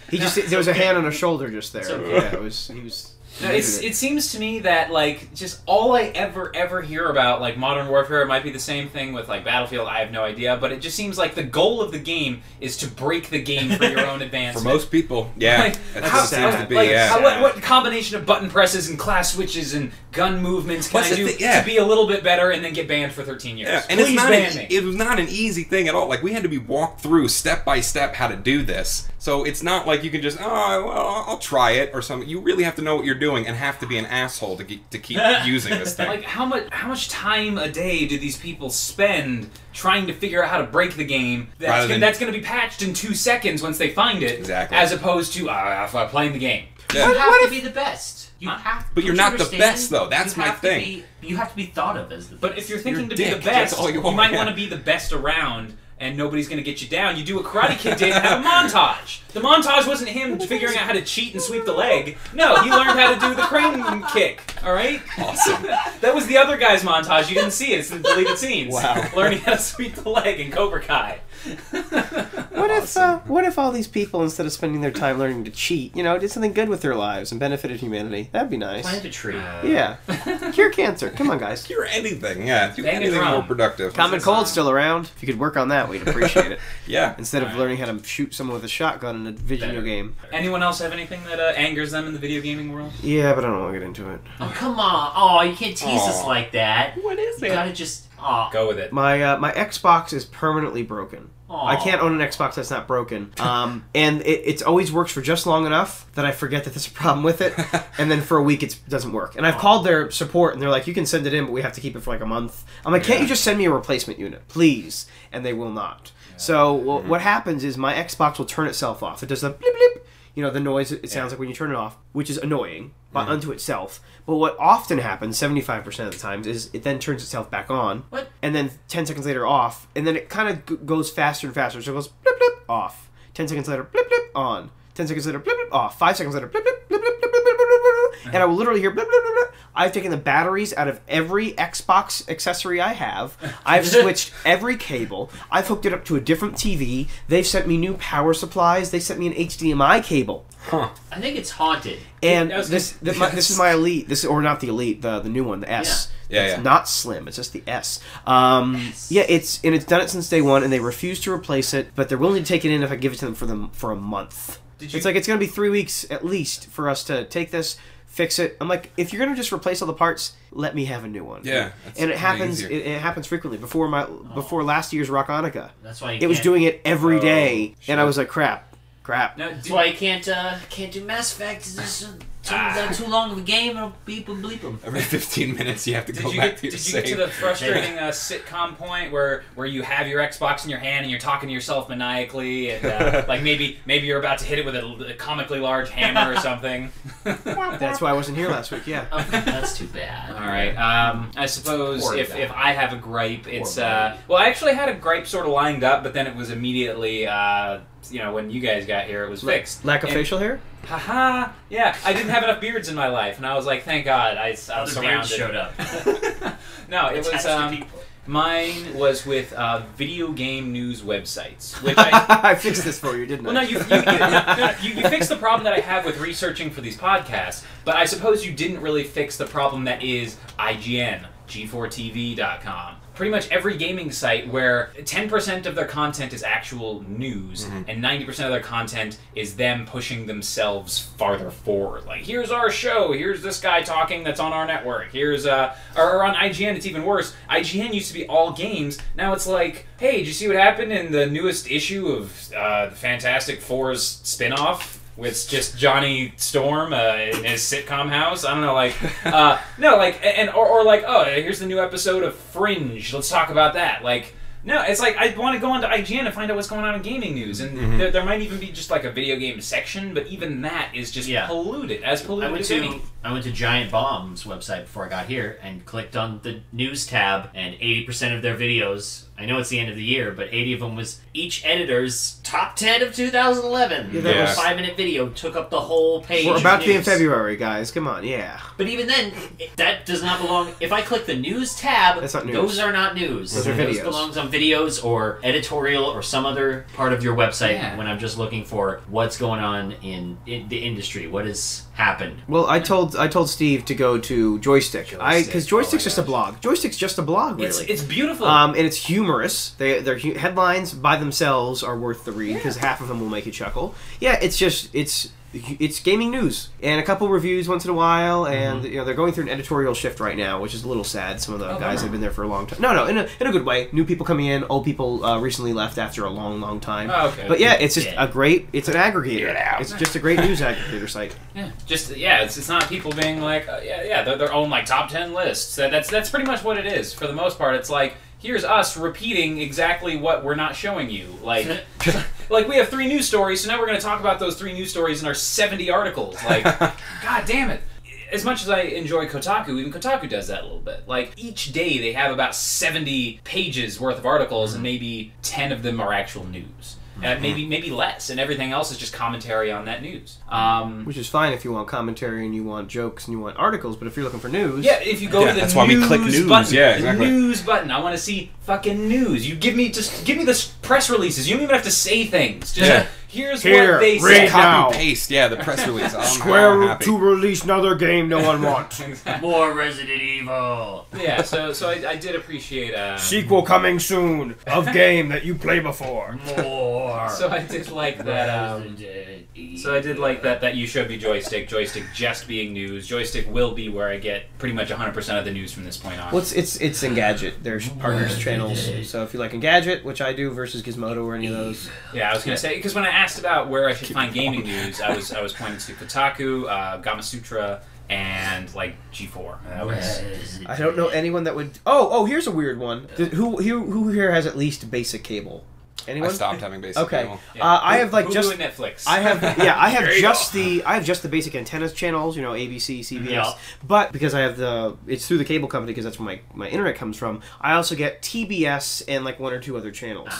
There was a hand on a shoulder just there. Okay. Yeah, he was... No, it seems to me that, like, just all I ever hear about, like, Modern Warfare, it might be the same thing with, like, Battlefield, I have no idea, but it just seems like the goal of the game is to break the game for your own advancement. For most people, yeah. Like, that's what it seems to be, yeah. What combination of button presses and class switches and gun movements can I do to be a little bit better and then get banned for 13 years? Yeah, and Please ban me. It was not an easy thing at all. Like, we had to be walked through step by step how to do this. So it's not like you can just, oh, well, I'll try it or something. You really have to know what you're doing and have to be an asshole to keep using this thing. Like, how much time a day do these people spend trying to figure out how to break the game that's going to be patched in 2 seconds once they find it, exactly, as opposed to playing the game? Yeah. You have to be the best. You have. But you're not the best, though. That's my thing. You have to be thought of as the best. But if you're thinking to be the best, you might want to be the best around. And nobody's going to get you down. You do what Karate Kid did and have a montage. The montage wasn't him figuring out how to cheat and sweep the leg. No, he learned how to do the crane kick. All right? Awesome. That was the other guy's montage. You didn't see it. It's in the deleted scenes. Wow. Learning how to sweep the leg in Cobra Kai. What if all these people, instead of spending their time learning to cheat, did something good with their lives and benefited humanity? That'd be nice. Plant a tree. Yeah. Cure cancer. Come on, guys. Cure anything, yeah. Do Bang anything more productive. Common Cold's still around. If you could work on that, we'd appreciate it. Yeah. Instead of learning how to shoot someone with a shotgun in a video game. Anyone else have anything that angers them in the video gaming world? Yeah, but I don't want to get into it. Oh, come on. Oh, you can't tease us like that. What is it? You gotta just... Go with it. My Xbox is permanently broken. Aww. I can't own an Xbox that's not broken. And it always works for just long enough that I forget that there's a problem with it, and then for a week it doesn't work. And I've called their support, and they're like, you can send it in, but we have to keep it for like a month. I'm like, can't you just send me a replacement unit, please? And they will not. Yeah. So what happens is my Xbox will turn itself off. It does the blip blip. The noise it sounds like when you turn it off, which is annoying unto itself. But what often happens, 75% of the times, is it then turns itself back on. What? And then 10 seconds later off. And then it kind of goes faster and faster. So it goes blip blip off. 10 seconds later, blip blip on. 10 seconds later, blip blip off. 5 seconds later, blip blip blip blip blip blip blip blip. And I will literally hear blip blip blip blip. I've taken the batteries out of every Xbox accessory I have. I've switched every cable. I've hooked it up to a different TV. They've sent me new power supplies. They sent me an HDMI cable. Huh. I think it's haunted. And this is my Elite. Or not the Elite, the new one, the S. Yeah. It's not Slim. It's just the S. Yeah, it's done it since day one, and they refuse to replace it. But they're willing to take it in if I give it to them for a month. It's like it's going to be 3 weeks at least for us to take this, fix it. I'm like, if you're going to just replace all the parts, let me have a new one. Yeah, and it happens. It happens frequently. Before last year's Rockhanukkah, that's why it was doing it every day, and I was like, crap. No, that's why you can't do Mass Effect. It's too long of a game. It'll beep and bleep them. Every 15 minutes you have to go back to your save. Did you get to the frustrating sitcom point where you have your Xbox in your hand and you're talking to yourself maniacally and like maybe you're about to hit it with a comically large hammer or something? That's why I wasn't here last week. Yeah. That's too bad. All right. I suppose if I have a gripe, it's well, I actually had a gripe sort of lined up, but then it was immediately when you guys got here, it was fixed. Lack of facial hair? Haha. Yeah, I didn't have enough beards in my life, and I was like, thank God I was surrounded. Showed up. No, it was Mine was with video game news websites, which I... I fixed this for you, didn't I? Well, no, you fixed the problem that I have with researching for these podcasts, but I suppose you didn't really fix the problem that is IGN, G4TV.com. Pretty much every gaming site where 10% of their content is actual news and 90% of their content is them pushing themselves farther forward. Like, here's our show, here's this guy talking that's on our network, here's, or on IGN it's even worse. IGN used to be all games, now it's like, hey, did you see what happened in the newest issue of the Fantastic Four's spin-off? With just Johnny Storm in his sitcom house. I don't know, like, no, like, or like, oh, here's the new episode of Fringe. Let's talk about that. Like, no, it's like I want to go onto IGN and find out what's going on in gaming news, and there might even be just like a video game section, but even that is just polluted. As polluted. I went to Giant Bomb's website before I got here and clicked on the news tab, and 80% of their videos. I know it's the end of the year, but 80 of them was each editor's top 10 of 2011. Yeah, that was a 5-minute video took up the whole page. We're about to be in February, guys. Come on, yeah. But even then, that does not belong. If I click the news tab, that's not news. Those are not news. Those are videos. Those belongs on videos or editorial or some other part of your website when I'm just looking for what's going on in the industry, what has happened. Well, I told Steve to go to Joystick. Because Joystick's just a blog. Joystick's just a blog, really. It's beautiful. And it's humorous. Their headlines by themselves are worth the read because half of them will make you chuckle. Yeah, it's gaming news and a couple reviews once in a while, and you know they're going through an editorial shift right now, which is a little sad. Some of the guys have been there for a long time. No, in a good way. New people coming in, old people recently left after a long time. Oh, okay. But yeah, it's just it's an aggregator. It's just a great news aggregator site. Yeah, it's not people being like they're their own like top 10 lists. That's pretty much what it is for the most part. It's like, here's us repeating exactly what we're not showing you. Like, like we have 3 news stories, so now we're going to talk about those 3 news stories in our 70 articles. Like, god damn it. As much as I enjoy Kotaku, even Kotaku does that a little bit. Like, each day they have about 70 pages worth of articles, and maybe 10 of them are actual news. Maybe less, and everything else is just commentary on that news. Which is fine if you want commentary and you want jokes and you want articles, but if you're looking for news... Yeah, if you go to the that's why we click news button, yeah, exactly. The news button, I want to see fucking news. You give me the press releases. You don't even have to say things. Just here's what they say. Copy paste, the press release. Square to release another game no one wants. Exactly. More Resident Evil. Yeah, so I did appreciate... Sequel coming soon of game that you play before. More. So I did like that. So I did like that you showed me Joystick. Joystick just being news. Joystick will be where I get pretty much 100% of the news from this point on. Well, it's Engadget. There's partners channels. So if you like Engadget, which I do, versus Gizmodo or any of those. Yeah, I was gonna say, because when I asked about where I should find gaming news, I was pointing to Kotaku, Gamasutra, and like G4. I don't know anyone that would. Oh, here's a weird one. Who here has at least basic cable? Anyone? I stopped having basic cable. I have like Hulu just and Netflix. I have just the basic antennas channels, you know, ABC, CBS. Yeah. But because I have it's through the cable company because that's where my internet comes from. I also get TBS and like 1 or 2 other channels.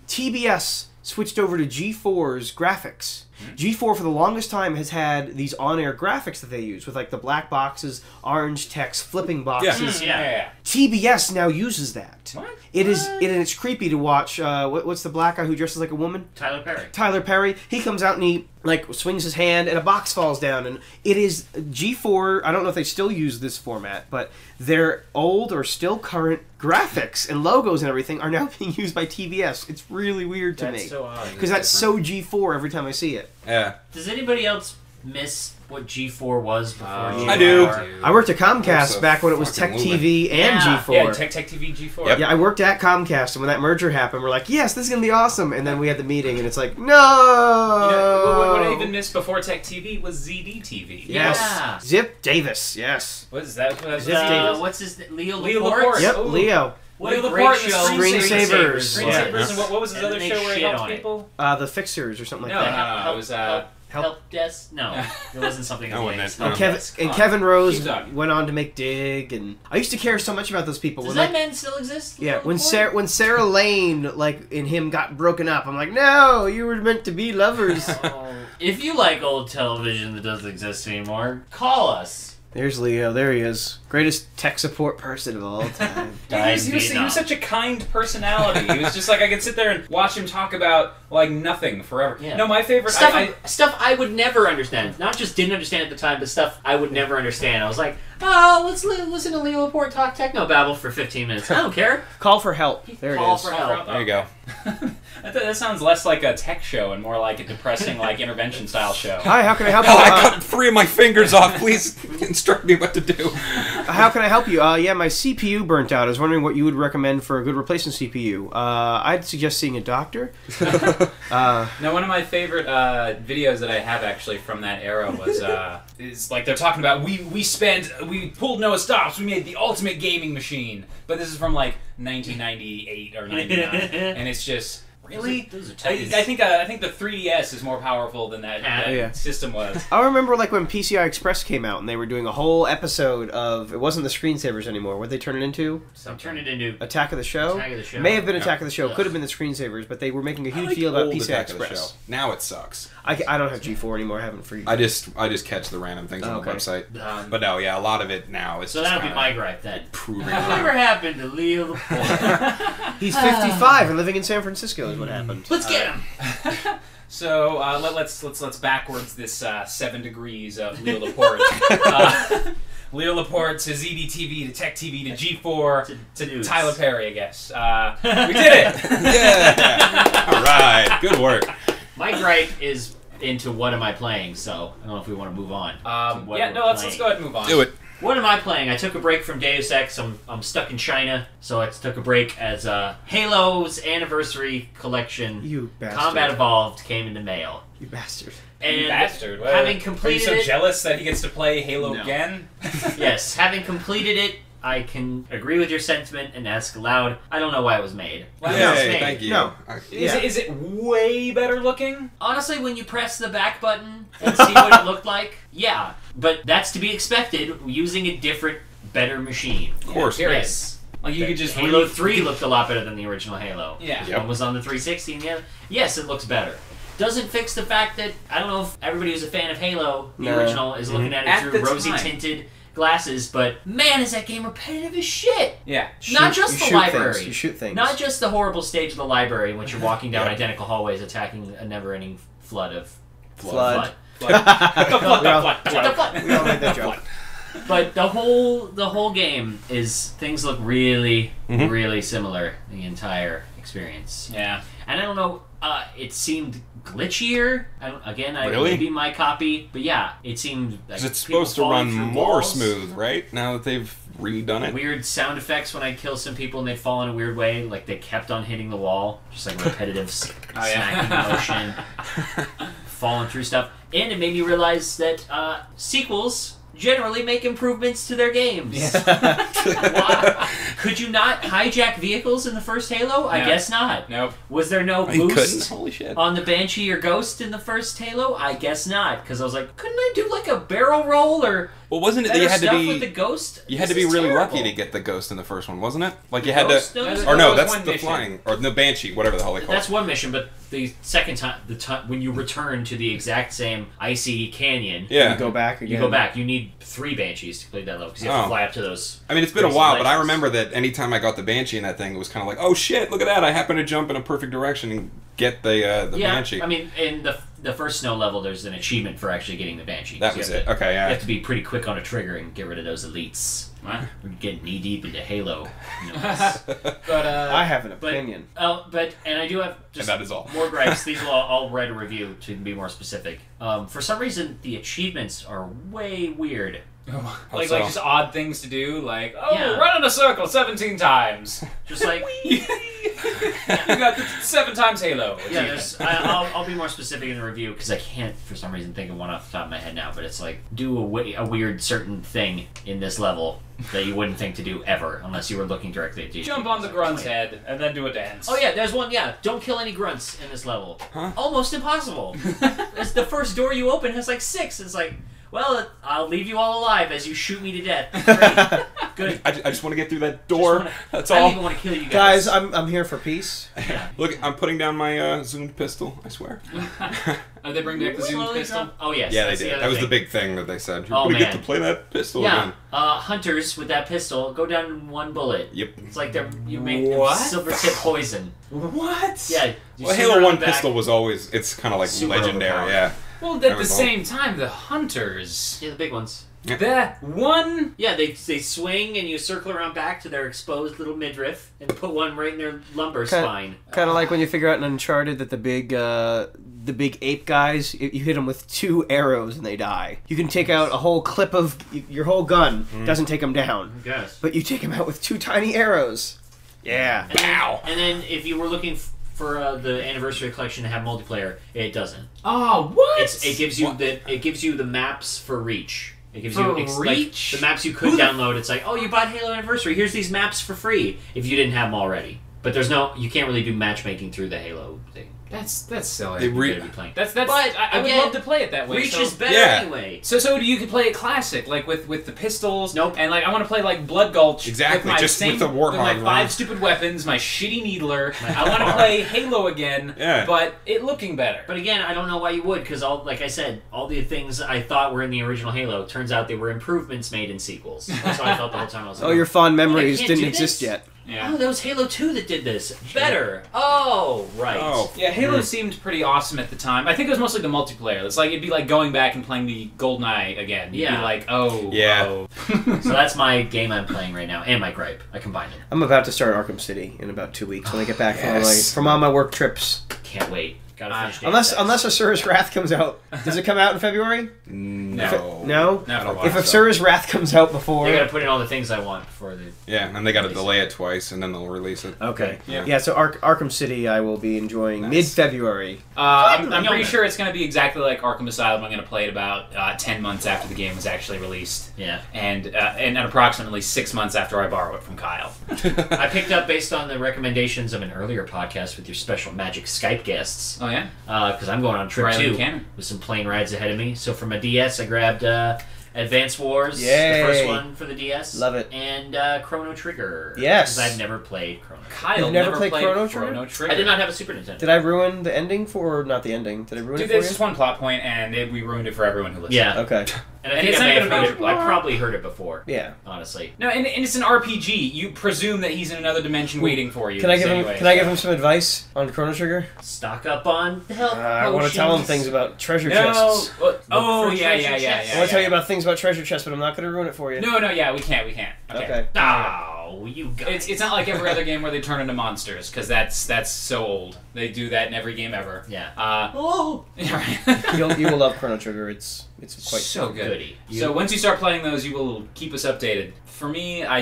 TBS switched over to G4's graphics. G4 for the longest time has had these on-air graphics that they use with like the black boxes, orange text, flipping boxes. Yeah. TBS now uses that. What? It's creepy to watch. What's the black guy who dresses like a woman? Tyler Perry. He comes out and he like swings his hand and a box falls down, and it is G4. I don't know if they still use this format, but their old or still current graphics and logos and everything are now being used by TBS. It's really weird to me. That's so odd. Because that's so G4 every time I see it. Yeah. Does anybody else miss what G4 was before G4? I do. I worked at Comcast back when it was Tech TV and G4. Yeah, Tech TV G4. Yep. Yeah, I worked at Comcast, and when that merger happened, we're like, yes, this is going to be awesome. And then we had the meeting, and it's like, no! What I even missed before Tech TV was ZD TV. Yes. Yeah. Zip Davis, yes. What is that? Zip Davis. What's his name? Leo Leo Laporte? Laporte. Yep, Oh. Leo. What a Leo great Laporte, show. Screensavers. Screensavers. Yeah. And what was his And other they show where he shit helped on it. people? The Fixers or something like No, that. no, it was... Help Desk? No, it wasn't something No, like it that. wasn't. And Kevin Rose Keep talking. went on to make Dig, and I used to care so much about those people. Does When, that man still exist? yeah, Leo Laporte? when Sarah Lane and him got broken up, I'm like, no, you were meant to be lovers. If you like old television that doesn't exist anymore, call us. There's Leo. There he is. Greatest tech support person of all time. He was such a kind personality. He was just like, I could sit there and watch him talk about, like, nothing forever. Yeah. No, my favorite... Stuff I would never understand. Not just didn't understand at the time, but stuff I would never understand. I was like, oh, let's listen to Leo Laporte talk technobabble for 15 minutes. I don't care. Call for help. There Call it is. for help. There you go. That sounds less like a tech show and more like a depressing, like, intervention-style show. Hi, how can I help you? Oh, I cut 3 of my fingers off. Please instruct me what to do. How can I help you? Yeah, my CPU burnt out. I was wondering what you would recommend for a good replacement CPU. I'd suggest seeing a doctor. Now, one of my favorite videos that I have actually from that era was is like they're talking about we pulled no stops. We made the ultimate gaming machine, but this is from like 1998 or 99, and it's just. Really? Those are I think the 3DS is more powerful than that system was. I remember like when PCI Express came out and they were doing a whole episode of, it wasn't the screensavers anymore. What'd they turn it into? Turn it into Attack of the Show? Attack of the Show. May have been Attack of the Show. Could have been the screensavers, but they were making a huge deal about PCI Express. Now it sucks. I don't have G4 anymore. I haven't for you. I just catch the random things on the website. But no, yeah, a lot of it now is so just that'll be my gripe then. Proving Whatever happened to Leo Laporte? He's 55 and living in San Francisco is what happened. Let's get him. So let's backwards this 7 degrees of Leo Laporte. Leo Laporte to ZDTV to Tech TV to G4 to Tyler Perry, I guess. We did it! Yeah! Alright, good work. My gripe is into what am I playing, so I don't know if we want to move on. Let's go ahead and move on. Do it. What am I playing? I took a break from Deus Ex. I'm stuck in China, so I took a break as Halo's anniversary collection. You bastard. Combat Evolved came into mail. You bastard. And you bastard. Having completed Are you so jealous that he gets to play Halo again? Yes, having completed it, I can agree with your sentiment and ask aloud. I don't know why it was made. Thank you. No. Is it way better looking? Honestly, when you press the back button and see what it looked like, yeah. But that's to be expected using a different, better machine. Of course. Yes. Like you could just Halo 3 looked a lot better than the original Halo. Yeah. One was on the 360 and the other. Yes, it looks better. Doesn't fix the fact that, I don't know if everybody who's a fan of Halo, the original, is looking at it through rosy-tinted glasses, but man, is that game repetitive as shit! Yeah. Not just the library. You shoot things. Not just the horrible stage of the library in which you're walking down identical hallways attacking a never-ending flood of... Flood. The We all made that joke. But the whole game is... Things look really, really similar the entire experience. Yeah. And I don't know... it seemed glitchier. Really? Maybe my copy, but yeah, it seemed like Because it's supposed to run more smooth, right? Now that they've redone it. Weird sound effects when I'd kill some people and they'd fall in a weird way, like they kept on hitting the wall, just like repetitive smacking motion, falling through stuff. And it made me realize that sequels generally make improvements to their games. Yeah. Could you not hijack vehicles in the first Halo? I guess not. Nope. Was there no You boost couldn't? Holy shit. on the Banshee or Ghost in the first Halo? I guess not, because I was like, couldn't I do like a barrel roll or Well, wasn't it that better you had to stuff be with the Ghost? you had to This be is really terrible. lucky to get the Ghost in the first one, wasn't it? Like you had Ghost? to, No, or no, was that's one the mission. flying or the Banshee, whatever the hell they call That's it. one mission, but the second time, when you return to the exact same icy canyon, Yeah. You go back again. you go back. You need 3 Banshees to complete that level because you have to Oh. fly up to those. I mean, it's been a crazy while, but I ledges. remember that anytime I got the Banshee in that thing, it was kind of like, oh shit, look at that! I happened to jump in a perfect direction and get the Banshee. I mean, in the first snow level, there's an achievement for actually getting the Banshee. That So was you have it. to- Okay, yeah. You have to be pretty quick on a trigger and get rid of those elites. What? We're getting knee deep into Halo. But I have an But- opinion. And I do have just And that is all. more gripes. These will I'll write a review to be more specific. For some reason, the achievements are way weird. like so? just odd things to do, like Yeah. run in a circle 17 times. Just like You got the 7 times Halo. yeah, I'll be more specific in the review because I can't for some reason think of one off the top of my head now. But it's like do a weird certain thing in this level that you wouldn't think to do ever unless you were looking directly at these. Jump on the grunt's head and then do a dance. Oh yeah, there's one. Yeah, don't kill any grunts in this level. Huh? Almost impossible. It's the first door you open has like 6. It's like, Well, I'll leave you all alive as you shoot me to death. Great. Good. I just want to get through that door. That's I don't all. even want to kill you guys. I'm here for peace. Yeah. Look, I'm putting down my zoomed pistol. I swear. Oh, they bring back the zoomed pistol? Oh, yes. Yeah, they that's did. other That was the thing. big thing that they said. Oh, We get man. to play that pistol Yeah, again. hunters with that pistol go down in one bullet. Yep. It's like you make them What? silver tip poison. What? Yeah. You Well, shoot Halo around 1 the back. pistol was always, it's kind of like Super legendary, overpowered. yeah. Well, at That the was all. same time, the hunters. Yeah, the big ones. That one. Yeah, they swing and you circle around back to their exposed little midriff and put one right in their lumbar spine. Kind of like when you figure out in Uncharted that the big ape guys, you hit them with 2 arrows and they die. You can take out a whole clip of your whole gun, doesn't take them down, I guess. but you take them out with 2 tiny arrows. Yeah. And then if you were looking for the anniversary collection to have multiplayer, it doesn't. Oh, what? It gives you the maps for Reach. It gives For you Reach? the maps you could download. It's like, oh, you bought Halo Anniversary. Here's these maps for free if you didn't have them already. But you can't really do matchmaking through the Halo thing. That's silly. They You're gonna be playing. That's. But, I would again, love to play it that way. Reach so. is better Yeah. anyway. So you could play it classic, like with the pistols. Nope. And like I want to play like Blood Gulch. Exactly, With my just with the Warthog with my one. 5 stupid weapons, my shitty needler. I want to play Halo again. Yeah. But it looking better. But again, I don't know why you would, because like I said, all the things I thought were in the original Halo, turns out they were improvements made in sequels. That's how I felt the whole time I was like, Oh, your fond memories can't didn't do exist this? yet. Yeah. oh, that was Halo 2 that did this. Better. Oh, right. Oh. Yeah, Halo seemed pretty awesome at the time. I think it was mostly the multiplayer. It's like it'd be like going back and playing the GoldenEye again. You'd Yeah. be like, oh, Yeah. oh. So that's my game I'm playing right now, and my gripe. I combined them. I'm about to start Arkham City in about 2 weeks when I get back Yes. from all my work trips. Can't wait. Gotta finish Deus Ex. Unless Asura's Wrath comes out. Does it come out in February? No. No? Not for a while. If Asura's Wrath comes out before... They gotta put in all the things I want before the... Yeah, and they got to delay it twice, and then they'll release it. Okay. Yeah. So Arkham City I will be enjoying Nice. mid-February. I'm pretty Yeoman. sure it's going to be exactly like Arkham Asylum. I'm going to play it about 10 months after the game was actually released. Yeah. And approximately 6 months after I borrow it from Kyle. I picked up based on the recommendations of an earlier podcast with your special Magic Skype guests. Oh, yeah? Because I'm going on a trip Riley too, Buchanan. with some plane rides ahead of me. So for my DS, I grabbed Advance Wars, Yay. the first one for the DS. Love it. And Chrono Trigger. Yes. Because I've never played Chrono Trigger. Kyle You've never never played played Chrono Chrono Trigger? Trigger. I did not have a Super Nintendo. Did I ruin the ending for... Not the ending. Did I ruin Dude, it for there's you? just one plot point, and we ruined it for everyone who listens. Yeah. Okay. And I And think it's I may not have even a heard it. major I plot. probably heard it before. Yeah. Honestly. No, and it's an RPG. You presume that he's in another dimension waiting for you. Can I give him? anyway, Can I so- give him some advice on Chrono Trigger? Stock up on health I want to tell him potions. things about treasure No. chests. Oh, for yeah, treasure yeah, yeah, chests. yeah. I want to tell you about things about treasure chests, but I'm not going to ruin it for you. No, yeah, we can't. Okay. Oh, you guys. It's not like every other game where they turn into monsters, because that's so old. They do that in every game ever. Yeah. Oh. Right. You will love Chrono Trigger. It's quite so good. goody. So once you start playing those, you will keep us updated. For me, I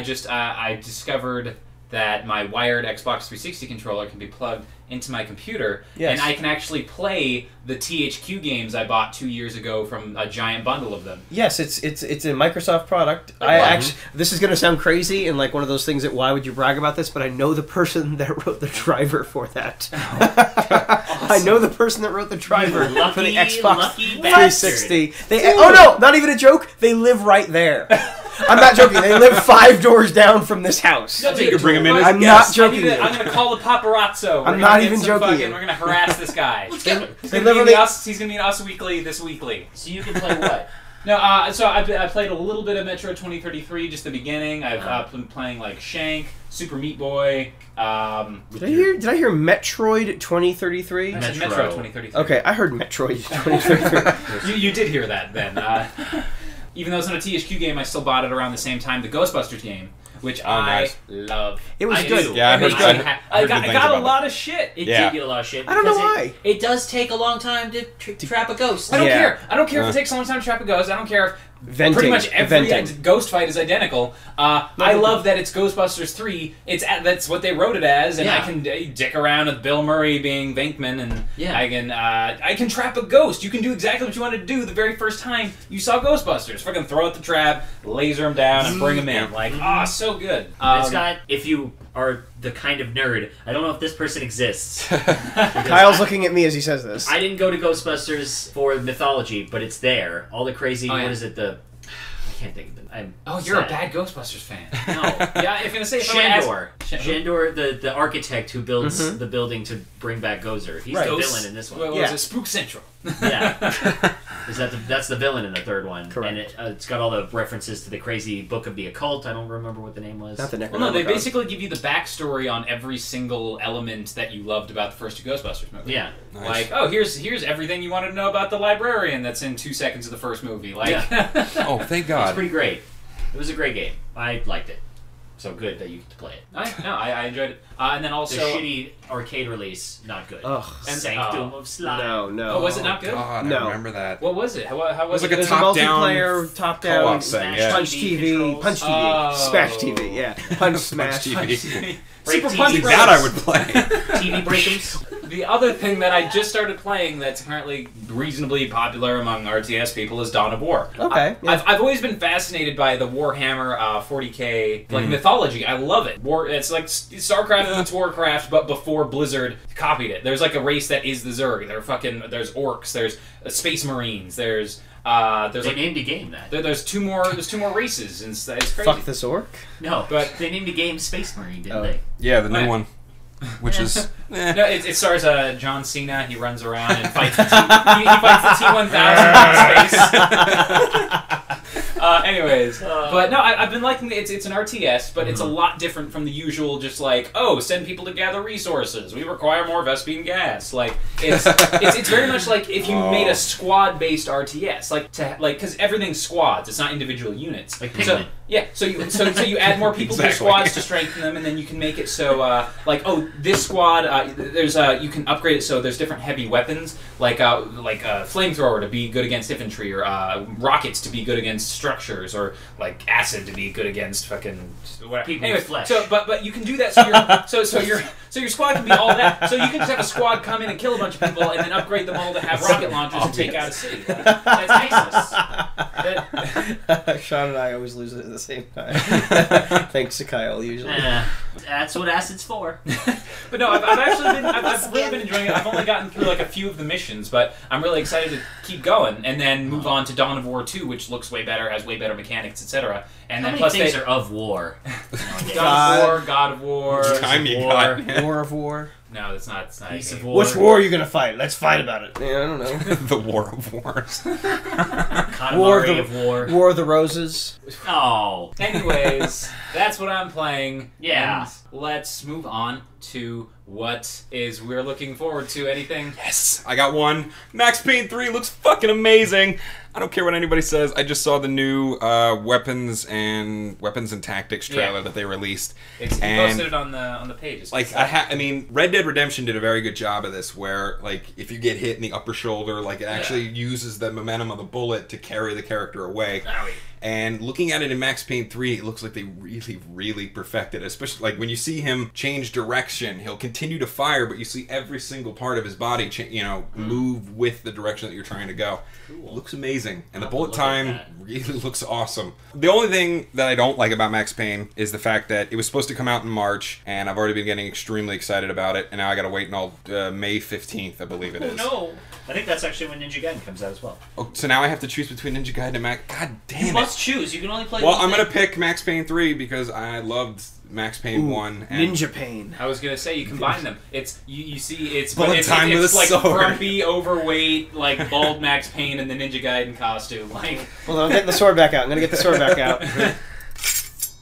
discovered that my wired Xbox 360 controller can be plugged into my computer, Yes. and I can actually play the THQ games I bought 2 years ago from a giant bundle of them. Yes, it's a Microsoft product. This is going to sound crazy and like one of those things that why would you brag about this? But I know the person that wrote the driver for that. I know the person that wrote the driver for the Xbox lucky 360. Not even a joke. They live right there. I'm not joking. They live 5 doors down from this house. No, You could bring him in as I'm a not guest. joking. I'm going to call the paparazzo. I'm not even joking. We're going to harass this guy. He's going literally- to be in Us Weekly this weekly. So you can play what? No, so I played a little bit of Metro 2033, just the beginning. I've been playing like Shank, Super Meat Boy. Did I hear Metroid 2033? I said Metro. Metro 2033. Okay, I heard Metroid 2033. You did hear that then. Even though it's not a THQ game, I still bought it around the same time, the Ghostbusters game, which I nice. love. It was I good. do. Yeah, I heard mean, good- I I heard got, good I things got a about lot of shit. It Yeah. did get a lot of shit. I don't know because why. It does take a long time to trap a ghost. I don't Yeah. care. I don't care if it takes a long time to trap a ghost. I don't care if Venting. pretty much every Venting. ghost fight is identical. I love that it's Ghostbusters 3. That's what they wrote it as, and Yeah. I can dick around with Bill Murray being Venkman, and Yeah. I can trap a ghost. You can do exactly what you want to do the very first time you saw Ghostbusters. Fucking throw out the trap, laser him down, and bring him in. Like, so good. It's got, if you are the kind of nerd. I don't know if this person exists. Kyle's looking at me as he says this. I didn't go to Ghostbusters for mythology, but it's there. All the crazy, Oh, yeah. what is it, I can't think of it. You're a bad Ghostbusters fan. No. Yeah, if you're gonna say Shandor. Shandor, the architect who builds the building to bring back Gozer. He's the villain in this one. What was it? Spook Central. Yeah. That's the villain in the third one. Correct. And it's got all the references to the crazy book of the occult. I don't remember what the name was. Not the Well, no, they basically give you the backstory on every single element that you loved about the first two Ghostbusters movies. Yeah. Nice. Like, oh, here's everything you wanted to know about the librarian that's in 2 seconds of the first movie. Like, Oh, thank It's God. pretty great. It was a great game. I liked it. So good that you get to play it. I enjoyed it. And then also... The shitty arcade release, not good. Ugh. And Sanctum of Slime. No. Oh, was it not good? God, No. I remember that. What was it? How It was was like it? a It was a top-down multiplayer, top-down, co-op thing, yeah. Punch TV, Punch TV, Oh. Smash TV, yeah. Punch Smash. TV. Break Super TV. Punch See, Brothers. that I would play. TV Breakums. The other thing that I just started playing that's currently reasonably popular among RTS people is Dawn of War. Okay, yeah. I've always been fascinated by the Warhammer 40k mythology. I love it. It's like StarCraft meets Warcraft, but before Blizzard copied it. There's like a race that is the Zerg. There's orcs. There's Space Marines. There's They like named a game that. there's two more races, and it's crazy. Fuck this orc. No, But- they named a game Space Marine, didn't Oh. they? Yeah, the new Right. one. Which is... No, it stars John Cena. He runs around and fights the he fights the T-1000 in space. Anyways, but no, I've been liking it. It's an RTS, but it's a lot different from the usual. Just like, oh, send people to gather resources. We require more Vespine gas. Like it's very much like if you made a squad-based RTS, because everything's squads. It's not individual units. Like So Pikmin. yeah, so you add more people to your Exactly. squads to strengthen them, and then you can make it so this squad there's you can upgrade it so there's different heavy weapons like a flamethrower to be good against infantry, or rockets to be good against structures, or like acid to be good against fucking whatever. People Anyway, with flesh. so but you can do that so your squad can be all that. So you can just have a squad come in and kill a bunch of people, and then upgrade them all to have rocket launchers and take out a city. Like, that's tasteless. Sean and I always lose it at the same time. Thanks to Kyle, usually. That's what acid's for. But no, I've really been enjoying it. I've only gotten through like a few of the missions, but I'm really excited to keep going and then move on to Dawn of War 2, which looks way better, has way better mechanics, etc. And How then many plus things are of war? Dawn of War, God of War. Time you War. got. War of War. No, that's not. It's not a Peace game. of War. Which war are you gonna fight? Let's fight about it. Yeah, I don't know. The War of Wars. Katamari of War. War of the Roses. Oh. Anyways, that's what I'm playing. Yeah. And let's move on to what is we're looking forward to. Anything? Yes, I got one. Max Payne 3 looks fucking amazing. I don't care what anybody says. I just saw the new weapons and tactics trailer that they released. He And- posted it on the page. It's Like I mean, Red Dead Redemption did a very good job of this, where like if you get hit in the upper shoulder, like it actually uses the momentum of the bullet to carry the character away. And looking at it in Max Payne 3, it looks like they really, really perfected it. Especially like when you see him change direction, he'll continue to fire, but you see every single part of his body, move with the direction that you're trying to go. Cool. It looks amazing, and the I'll bullet look at time that. really looks awesome. The only thing that I don't like about Max Payne is the fact that it was supposed to come out in March, and I've already been getting extremely excited about it, and now I got to wait until May 15th, I believe it is. No. I think that's actually when Ninja Gaiden comes out as well. Oh, so now I have to choose between Ninja Gaiden and Max. God damn You it! must choose. You can only play Well, one I'm gonna thing. pick Max Payne 3 because I loved Max Payne 1. And Ninja Pain. I was gonna say you combine them. It's you see it's Bullet it's, time it's with a like sword. grumpy, overweight, like bald Max Payne in the Ninja Gaiden costume. Like Hold on, I'm getting the sword back out. I'm gonna get the sword back out.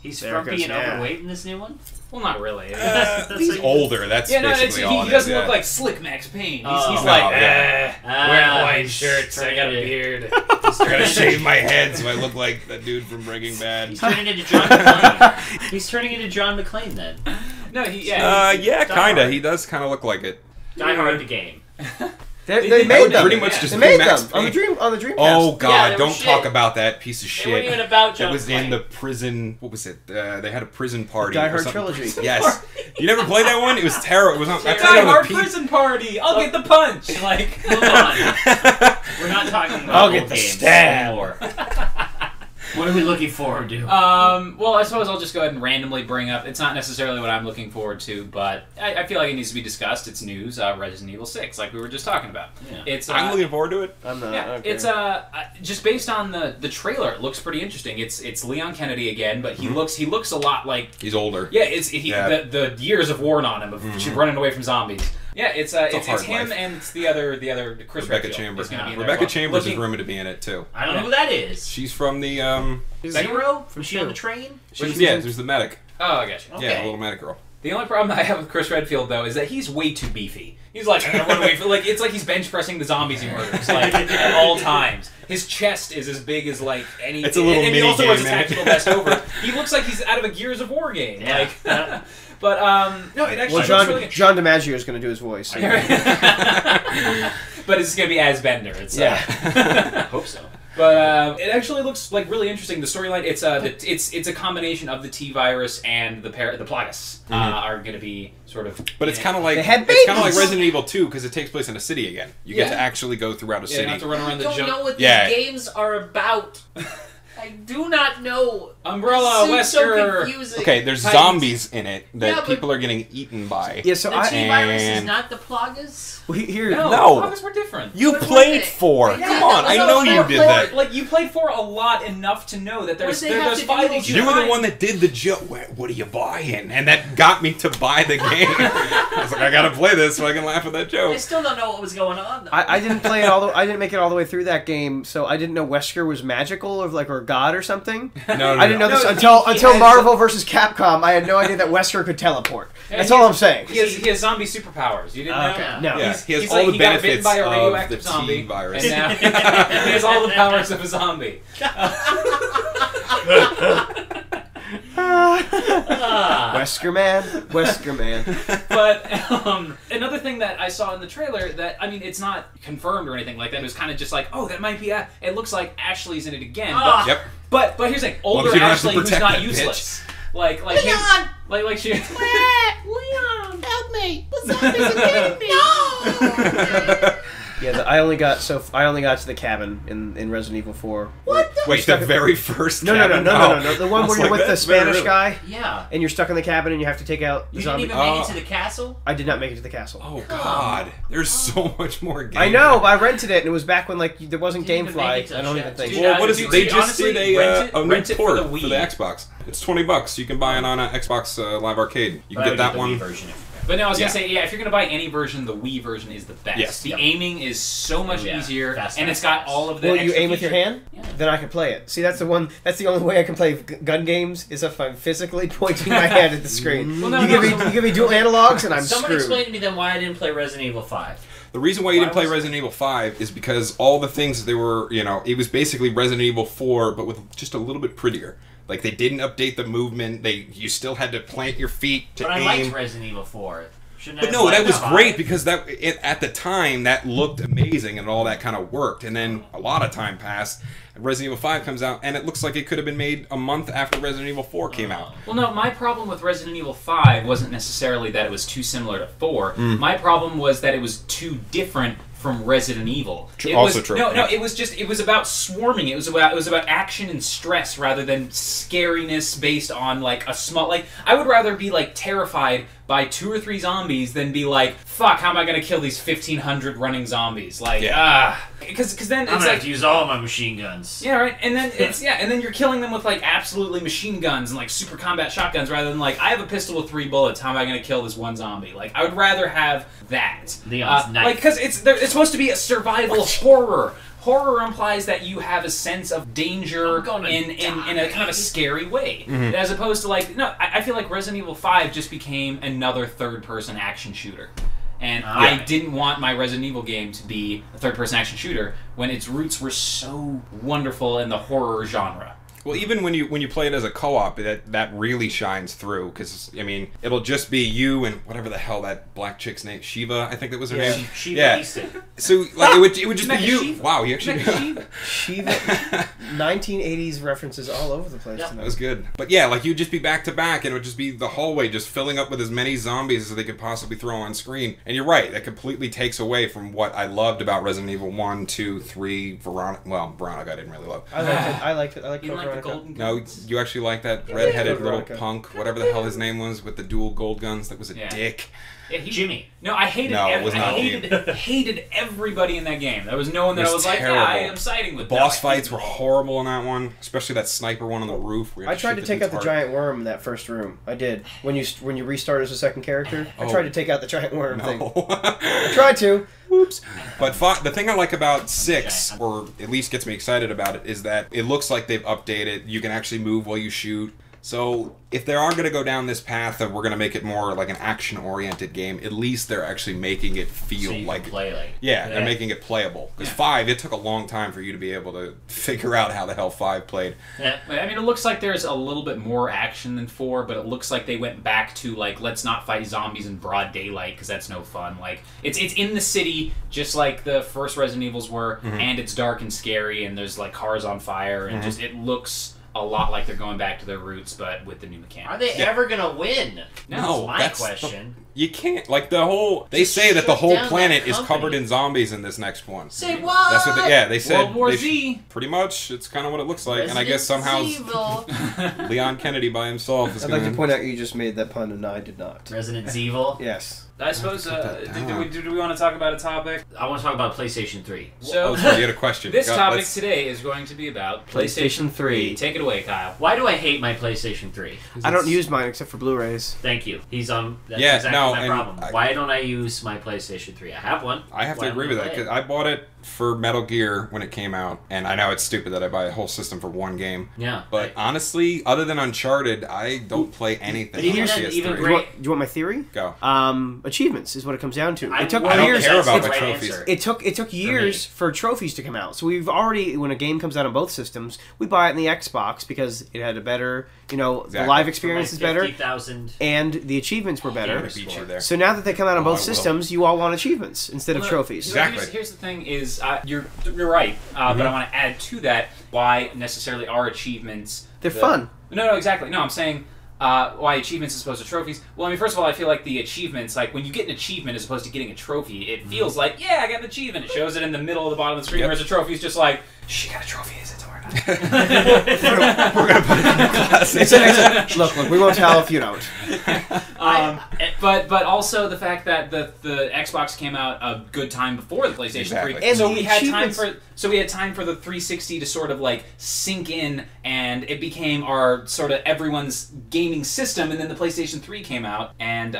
He's There it frumpy goes, and yeah. overweight in this new one? well, not really. he's like- older. That's Yeah, no, it's, basically all he it doesn't is, look yeah. like slick Max Payne. He's, Oh. he's No, like, yeah. wearing white he's shirts. I got a turning beard. I gotta shave my head so I look like that dude from Breaking Bad. He's turning into John McClane. He's turning into John McClane then. No, Yeah, Die kinda. Hard. He does kind of look like it. Die Hard the game. They made them. Pretty much just They made Max them on the Payne. Dreamcast. Oh Yeah, God! they were Don't shit. talk about that piece of They weren't shit. even about John It was McClane. in the prison. What was it? They had a prison party. Die or Hard something. trilogy. Yes. You never played that one? It was terrible. It was not. I played Die it on Hard the P- prison party. I'll get the punch. Like, Move on. We're not talking about I'll old get the games stab. anymore. What are we looking forward to? Well, I suppose I'll just go ahead and randomly bring up. It's not necessarily what I'm looking forward to, but I feel like it needs to be discussed. It's news. Resident Evil 6, like we were just talking about. Yeah. It's. I'm looking forward to it. I'm not. Yeah, Okay. it's just based on the trailer. It looks pretty interesting. It's Leon Kennedy again, but he looks a lot like He's older. yeah. The years have worn on him of running away from zombies. Yeah, it's him life. and it's the other Chris Rebecca Redfield Chambers. is gonna be in there Rebecca as well. Chambers is Looking- rumored to be in it too. I don't know who that is. She's from the Zero? Was she two. on the train? there's the medic. Oh, I got you. Okay. Yeah, the little medic girl. The only problem I have with Chris Redfield, though, is that he's way too beefy. He's like, I'm gonna run away from, like, it's like he's bench pressing the zombies he murders, like, at all times. His chest is as big as, like, any... It's a little and he mini also game, wears his man. tactical vest over. He looks like he's out of a Gears of War game. Yeah. Like, but, no, it actually Well, looks really good. John DiMaggio is going to do his voice. But it's gonna be as Bender. It's, Yeah. Hope so. But it actually looks like really interesting. The storyline it's a combination of the T virus and the Plagas are going to be sort of. But it's kind of like They had it's kind of like babies! Resident Evil 2 because it takes place in a city again. You get Yeah. to actually go throughout a Yeah, you city. don't have to run around I the don't know what these Yeah. games are about. I do not know. Umbrella, This seems so Wesker. confusing. Okay, there's Titans. zombies in it that Yeah, but- people are getting eaten by. Yeah, so The I... T-virus is And- not the Plagas? Well, here... No, No. the Plagas were different. You What were played they? 4. Yeah, Come on, that I was know all you four did players. that. Like you played for a lot enough to know that there's What did they have to do 5 with each. You were the one that did the joke. What are you buying? And that got me to buy the game. I was like, I gotta play this so I can laugh at that I joke. still don't know what was going on, though. I didn't play it all the... I didn't make it all the way through that game, so I didn't know Wesker was magical or god or something. No, I didn't know this No, until he until has- Marvel vs. Capcom. I had no idea that Wesker could teleport. That's he all has- I'm saying. He has zombie superpowers. You didn't Okay. know? No. Yeah, He's- he has he's all like, the he got bitten benefits by a of radioactive the zombie, T virus. and now he has all the powers of a zombie. Wesker man. But another thing that I saw in the trailer that, I mean, it's not confirmed or anything like that. It was kind of just like, oh, that might be it looks like Ashley's in it again. Ah. Yep. But here's the thing, Long older as you don't have to Ashley who's protect not that useless. Like him, Leon! like she. Leon! Help me! The zombies are getting me! No! Yeah, I only got to the cabin in Resident Evil 4. What the? Wait, the very first No, cabin? no. The one I was where you're like, with the that's very Spanish rude. guy, Yeah. and you're stuck in the cabin, and you have to take out the You zombie. didn't even make it to the castle? I did not make it to the castle. Oh God, there's so much more game. I know, but I rented it, and it was back when there wasn't Didn't even make GameFly. it to I don't the even chat. think. Dude, Well, what is Dude, it? They see, just honestly, did rent a new it for port the for Wii. the Xbox. It's $20. You can buy it on Xbox Live Arcade. You can get that one. But no, I was Yeah. gonna say, yeah, if you're gonna buy any version, the Wii version is the best. Yes. The Yep. aiming is so much Oh, yeah. easier, Fast, and fast, it's got fast. all of the. Will you extra aim with your features. hand? Yeah. Then I can play it. See, that's the only way I can play gun games is if I'm physically pointing my hand at the screen. Well, no, you no, give me dual analogs, and I'm Someone screwed. explain to me then why I didn't play Resident Evil 5. The reason why you didn't Why play was- Resident Evil 5 is because all the things they were, it was basically Resident Evil 4, but with just a little bit prettier. Like, they didn't update the movement. You still had to plant your feet to But I aim. liked Resident Evil 4. Shouldn't I But have no, liked that was 5? great because at the time that looked amazing and all that kind of worked. And then a lot of time passed. And Resident Evil 5 comes out, and it looks like it could have been made a month after Resident Evil 4 came out. Well, no, my problem with Resident Evil 5 wasn't necessarily that it was too similar to 4. My problem was that it was too different from Resident Evil. It Also was, true, No, yeah. it was about swarming. It was about action and stress rather than scariness based on like a small. Like I would rather be like terrified by 2 or 3 zombies than be like, fuck, how am I gonna kill these 1,500 running zombies? Like because then I'm it's gonna like. have to use all my machine guns. Yeah, right. And then and then you're killing them with like absolutely machine guns and like super combat shotguns rather than like I have a pistol with 3 bullets. How am I going to kill this one zombie? Like I would rather have that. Leon's knife. Like because it's supposed to be a survival horror. Horror implies that you have a sense of danger I'm gonna in a kind of a scary way, as opposed to like no. I feel like Resident Evil 5 just became another third-person action shooter. And I didn't want my Resident Evil game to be a third-person action shooter when its roots were so wonderful in the horror genre. Well, even when you play it as a co-op, that really shines through because I mean it'll just be you and whatever the hell that black chick's name, Shiva, I think that was her name. Shiva Easton. So like it would just be you. Shiva. Wow, you actually. Shiva, 1980s references all over the place. That was good. But yeah, like you'd just be back to back, and it would just be the hallway just filling up with as many zombies as they could possibly throw on screen. And you're right, that completely takes away from what I loved about Resident Evil 1, 2, 3, Veronica. Well, Veronica I didn't really love. I liked it. I liked You like the Veronica. golden No, guns? you actually like that redheaded little Veronica. punk, whatever the hell his name was, with the dual gold guns. That was a dick. Yeah, Jimmy. No, I hated. No, it was not hated everybody in that game. There was no one that It I was was like, terrible. yeah, I am siding with. Boss them. I hated fights were them all. horrible in that one, especially that sniper one on the roof. Where you I have tried to shoot take out the dude's giant worm in that first room. I did. When you restart as a second character, I Oh. tried to take out the giant worm thing. heart. No. I tried to. Oops. But the thing I like about 6, or at least gets me excited about it, is that it looks like they've updated. You can actually move while you shoot. So if they are going to go down this path of we're going to make it more like an action-oriented game, at least they're actually making it feel So you like can play like. yeah, they're making it playable. Because 5, it took a long time for you to be able to figure out how the hell 5 played. Yeah. I mean, it looks like there's a little bit more action than 4, but it looks like they went back to like, let's not fight zombies in broad daylight because that's no fun. Like, it's in the city just like the first Resident Evils were, and it's dark and scary, and there's like cars on fire, and just it looks a lot like they're going back to their roots, but with the new mechanics. Are they ever gonna win? No, That's my that's question. You can't like the whole. They Just say that the shut whole down planet that is company. covered in zombies in this next one. Say what? That's what. They said. World War they Z. Pretty much, it's kind of what it looks like. And I Resident guess somehow Evil. Leon Kennedy by himself is I'd going like to point out you just made that pun and I did not. Resident Evil. Yes. I suppose. that down. Do we want to talk about a topic? I want to talk about PlayStation 3. So Oh, sorry, you had a question. this Go, topic let's- today is going to be about PlayStation 3. Take it away, Kyle. Why do I hate my PlayStation 3? I don't use mine except for Blu-rays. Thank you. That's Yeah, exactly no, my and problem. Why don't I use my PlayStation 3? I have one. I have Why to agree don't with I that play because I bought it for Metal Gear when it came out, and I know it's stupid that I buy a whole system for one game. Yeah. But honestly, other than Uncharted, I don't play anything But on even my then, PS3. even Do great- you want my theory? Go. Achievements is what it comes down to. It took I don't years. care about that's my the right trophies. answer. It took years for trophies to come out. So we've already, when a game comes out on both systems, we buy it in the Xbox because it had a better, the Exactly. live For my experience is better, 50,000. and the achievements were I'm better. gonna beat you there. So now that they come out on Oh, both I will. systems, you all want achievements instead of Well, trophies. Exactly. Here's the thing: is you're right, but I want to add to that why necessarily are achievements. They're fun. No, exactly. No, I'm saying why achievements as opposed to trophies. Well, I mean, first of all, I feel like the achievements, like when you get an achievement as opposed to getting a trophy, it feels like, yeah, I got an achievement. It shows it in the middle of the bottom of the screen, whereas a trophy is just like, shh, you got a trophy. Is it? Don't worry about it. We're gonna put it in the classic. Look, we won't tell if you don't. But also the fact that the Xbox came out a good time before the PlayStation Exactly. 3, And so the we had time achievements- for the 360 to sort of like sink in, and it became our sort of everyone's gaming system. And then the PlayStation 3 came out, and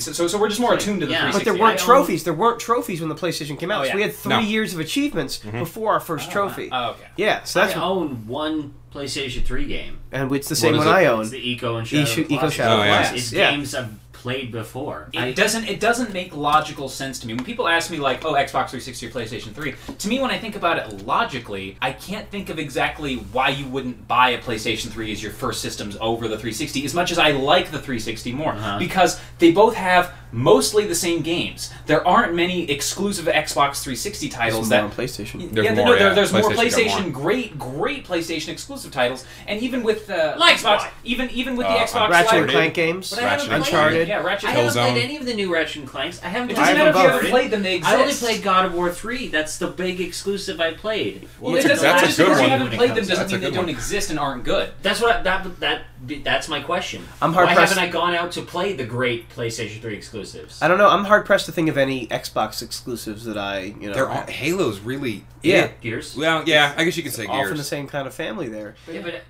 so we're just more attuned to the Yeah. 360. But there weren't I own- trophies. There weren't trophies when the PlayStation came out. Oh, So yeah. we had 3 No. years of achievements before our first trophy. Oh, okay. Yeah, so that's I own one PlayStation 3 game. and it's the same is one it? I It's own. the Eco and Shadow. Eco of the Colossus. Shadow Oh, yeah. Colossus. It's Yeah. games I've played before. It doesn't make logical sense to me. When people ask me like, oh, Xbox 360 or PlayStation 3, to me when I think about it logically, I can't think of exactly why you wouldn't buy a PlayStation 3 as your first systems over the 360, as much as I like the 360 more. Because they both have mostly the same games. There aren't many exclusive Xbox 360 titles There's that... more on PlayStation. There's more, yeah. There's more PlayStation got PlayStation, great PlayStation exclusive titles, and even with Like Xbox, what? even with the Xbox Ratchet and Live, Clank games. But I haven't Ratchet played Uncharted. yeah, Ratchet. I haven't Killzone. played any of the new Ratchet and Clanks. I haven't It played doesn't I matter if you haven't haven't played them; they exist. I only played God of War 3. That's the big exclusive I played. Well, That's it a- doesn't that's a just good because you one. haven't played them That's doesn't a mean they good don't one. exist and aren't good. That's what that's my question. I'm hard Why pressed- haven't I gone out to play the great PlayStation 3 exclusives? I don't know. I'm hard pressed to think of any Xbox exclusives that I, They're all, Halo's really Yeah. Gears. Well, yeah, I guess you could say often the Gears. same kind of family there. Yeah, but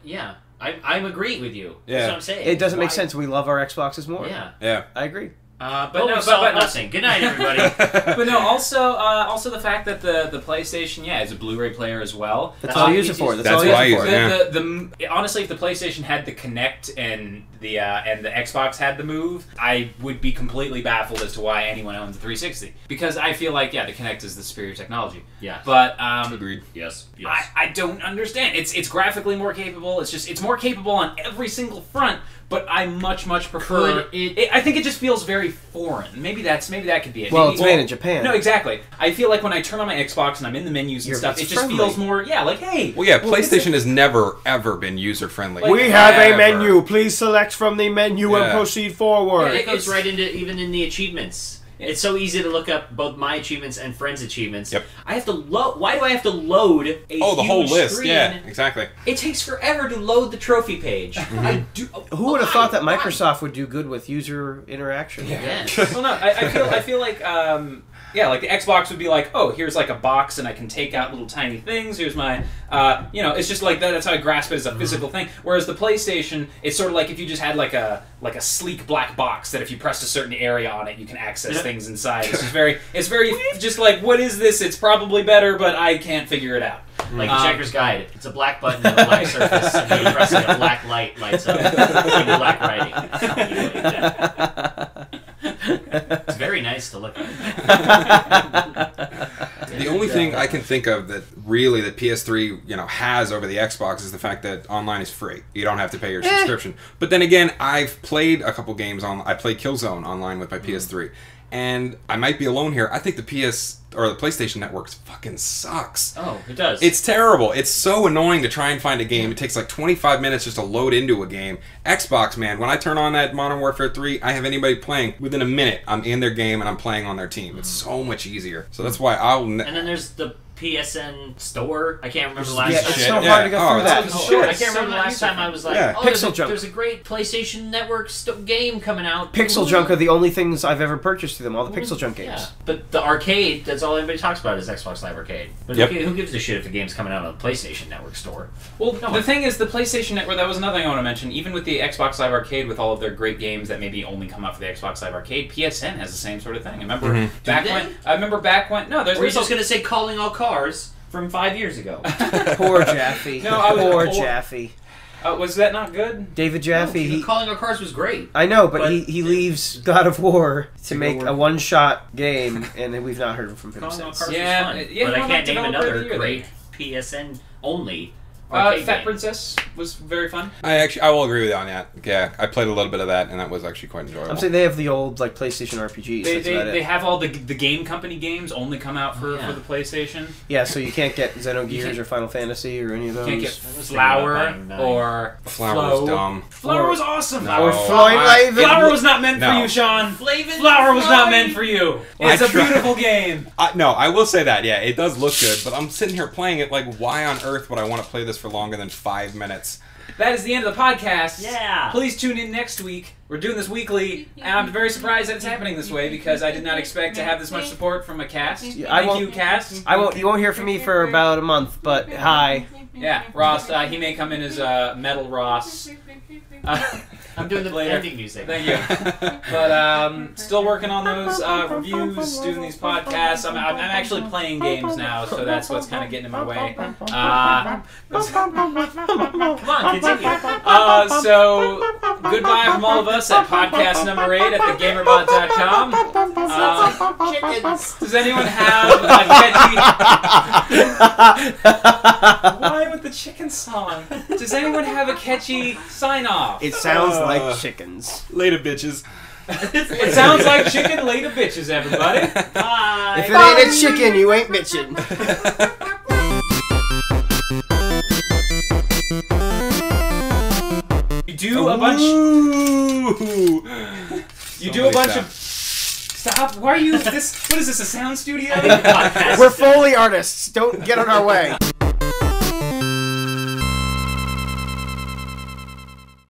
I'm agreeing with you. Yeah. That's what I'm saying. It doesn't make Why- sense. We love our Xboxes more. Yeah. Yeah. I agree. But no, but nothing. Good night, everybody. But no, also the fact that the PlayStation, is a Blu-ray player as well. That's all I use it for. That's all That's I why use I it use for. it. Yeah. Honestly, if the PlayStation had the Kinect and the Xbox had the Move, I would be completely baffled as to why anyone owns the 360. Because I feel like the Kinect is the superior technology. Yeah. But Agreed. Yes. I don't understand. It's graphically more capable. It's more capable on every single front. But I much prefer. Could it- I think it just feels very very foreign. Maybe that could be it. Well, maybe, it's made in Japan. No, exactly. I feel like when I turn on my Xbox and I'm in the menus and stuff, it just friendly. feels more, like, hey. Well, yeah, PlayStation has never ever been user friendly. Like, We have a menu. Please select from the menu and proceed forward. It goes right into even in the achievements. It's so easy to look up both my achievements and friends' achievements. Yep. I have to load. Why do I have to load a the whole huge list? screen? Yeah, exactly. It takes forever to load the trophy page. I do. Who would have thought that Microsoft would do good with user interaction? Yes. Well, no, I feel like, like the Xbox would be like, oh, here's like a box and I can take out little tiny things. Here's my, it's just like that. That's how I grasp it as a physical thing. Whereas the PlayStation, it's sort of like if you just had like a sleek black box that if you pressed a certain area on it, you can access things inside. It's very just like, what is this? It's probably better, but I can't figure it out. Like the Checker's Guide. It's a black button and a black surface, and when you press it, a black light lights up in black writing. It's very nice to look at. The only thing I can think of that PS3 has over the Xbox is the fact that online is free. You don't have to pay your subscription. But then again, I've played a couple games I played Killzone online with my PS3. And I might be alone here. I think the PlayStation Network fucking sucks. Oh, it does. It's terrible. It's so annoying to try and find a game. It takes like 25 minutes just to load into a game. Xbox, man, when I turn on that Modern Warfare 3, I have anybody playing. Within a minute, I'm in their game and I'm playing on their team. It's so much easier. So that's why And then there's the PSN store. I can't remember the last time. It's so hard to go through that. I can't remember the last time I was like, Pixel Junk. there's a great PlayStation Network game coming out. Pixel Junk are the only things I've ever purchased through them, all the Pixel Junk games. Yeah. But the arcade, that's all anybody talks about is Xbox Live Arcade. But who gives a shit if the game's coming out on the PlayStation Network store? Well, the thing is, the PlayStation Network, that was another thing I want to mention, even with the Xbox Live Arcade, with all of their great games that maybe only come out for the Xbox Live Arcade, PSN has the same sort of thing. I remember back when... No, there's... Were you just going to say Calling All Cars from 5 years ago? Poor Jaffe. Poor Jaffe. Was that not good? David Jaffe. Calling All Cars was great. I know, but he leaves God of War to make a one-shot game, and we've not heard from him Calling All since. Cars was fun. But I can't name another great PSN-only Fat Princess was very fun. I will agree with you on that. Yeah, I played a little bit of that, and that was actually quite enjoyable. I'm saying they have the old PlayStation RPGs. They have all the Game Company games only come out for the PlayStation. Yeah, so you can't get Xenogears or Final Fantasy or any of those. You can't get Flower or Flower was dumb. Flower was awesome. Or Flower was not meant for you, Sean. Flower was not meant for you. It's a beautiful game. No, I will say that. Yeah, it does look good, but I'm sitting here playing it like, why on earth would I want to play this for longer than 5 minutes? That is the end of the podcast. Yeah. Please tune in next week. We're doing this weekly, and I'm very surprised that it's happening this way because I did not expect to have this much support from a cast. Thank you, cast. You won't hear from me for about a month, but hi. Yeah, Ross. He may come in as Metal Ross. I'm doing the ending music. Thank you. But still working on those reviews, doing these podcasts. I'm actually playing games now, so that's what's kind of getting in my way. Come on, continue. So goodbye from all of us at podcast number 8 at thegamerbot.com. Does anyone have a catchy... Why with the chicken song? Does anyone have a catchy sign-off? It sounds like chickens. Later, bitches. It sounds like chicken later bitches, everybody. Bye. If it ain't a chicken, you ain't bitchin'. You do a bunch. You do a bunch of. Stop! Why are you? What is this? A sound studio? We're Foley artists. Don't get in our way.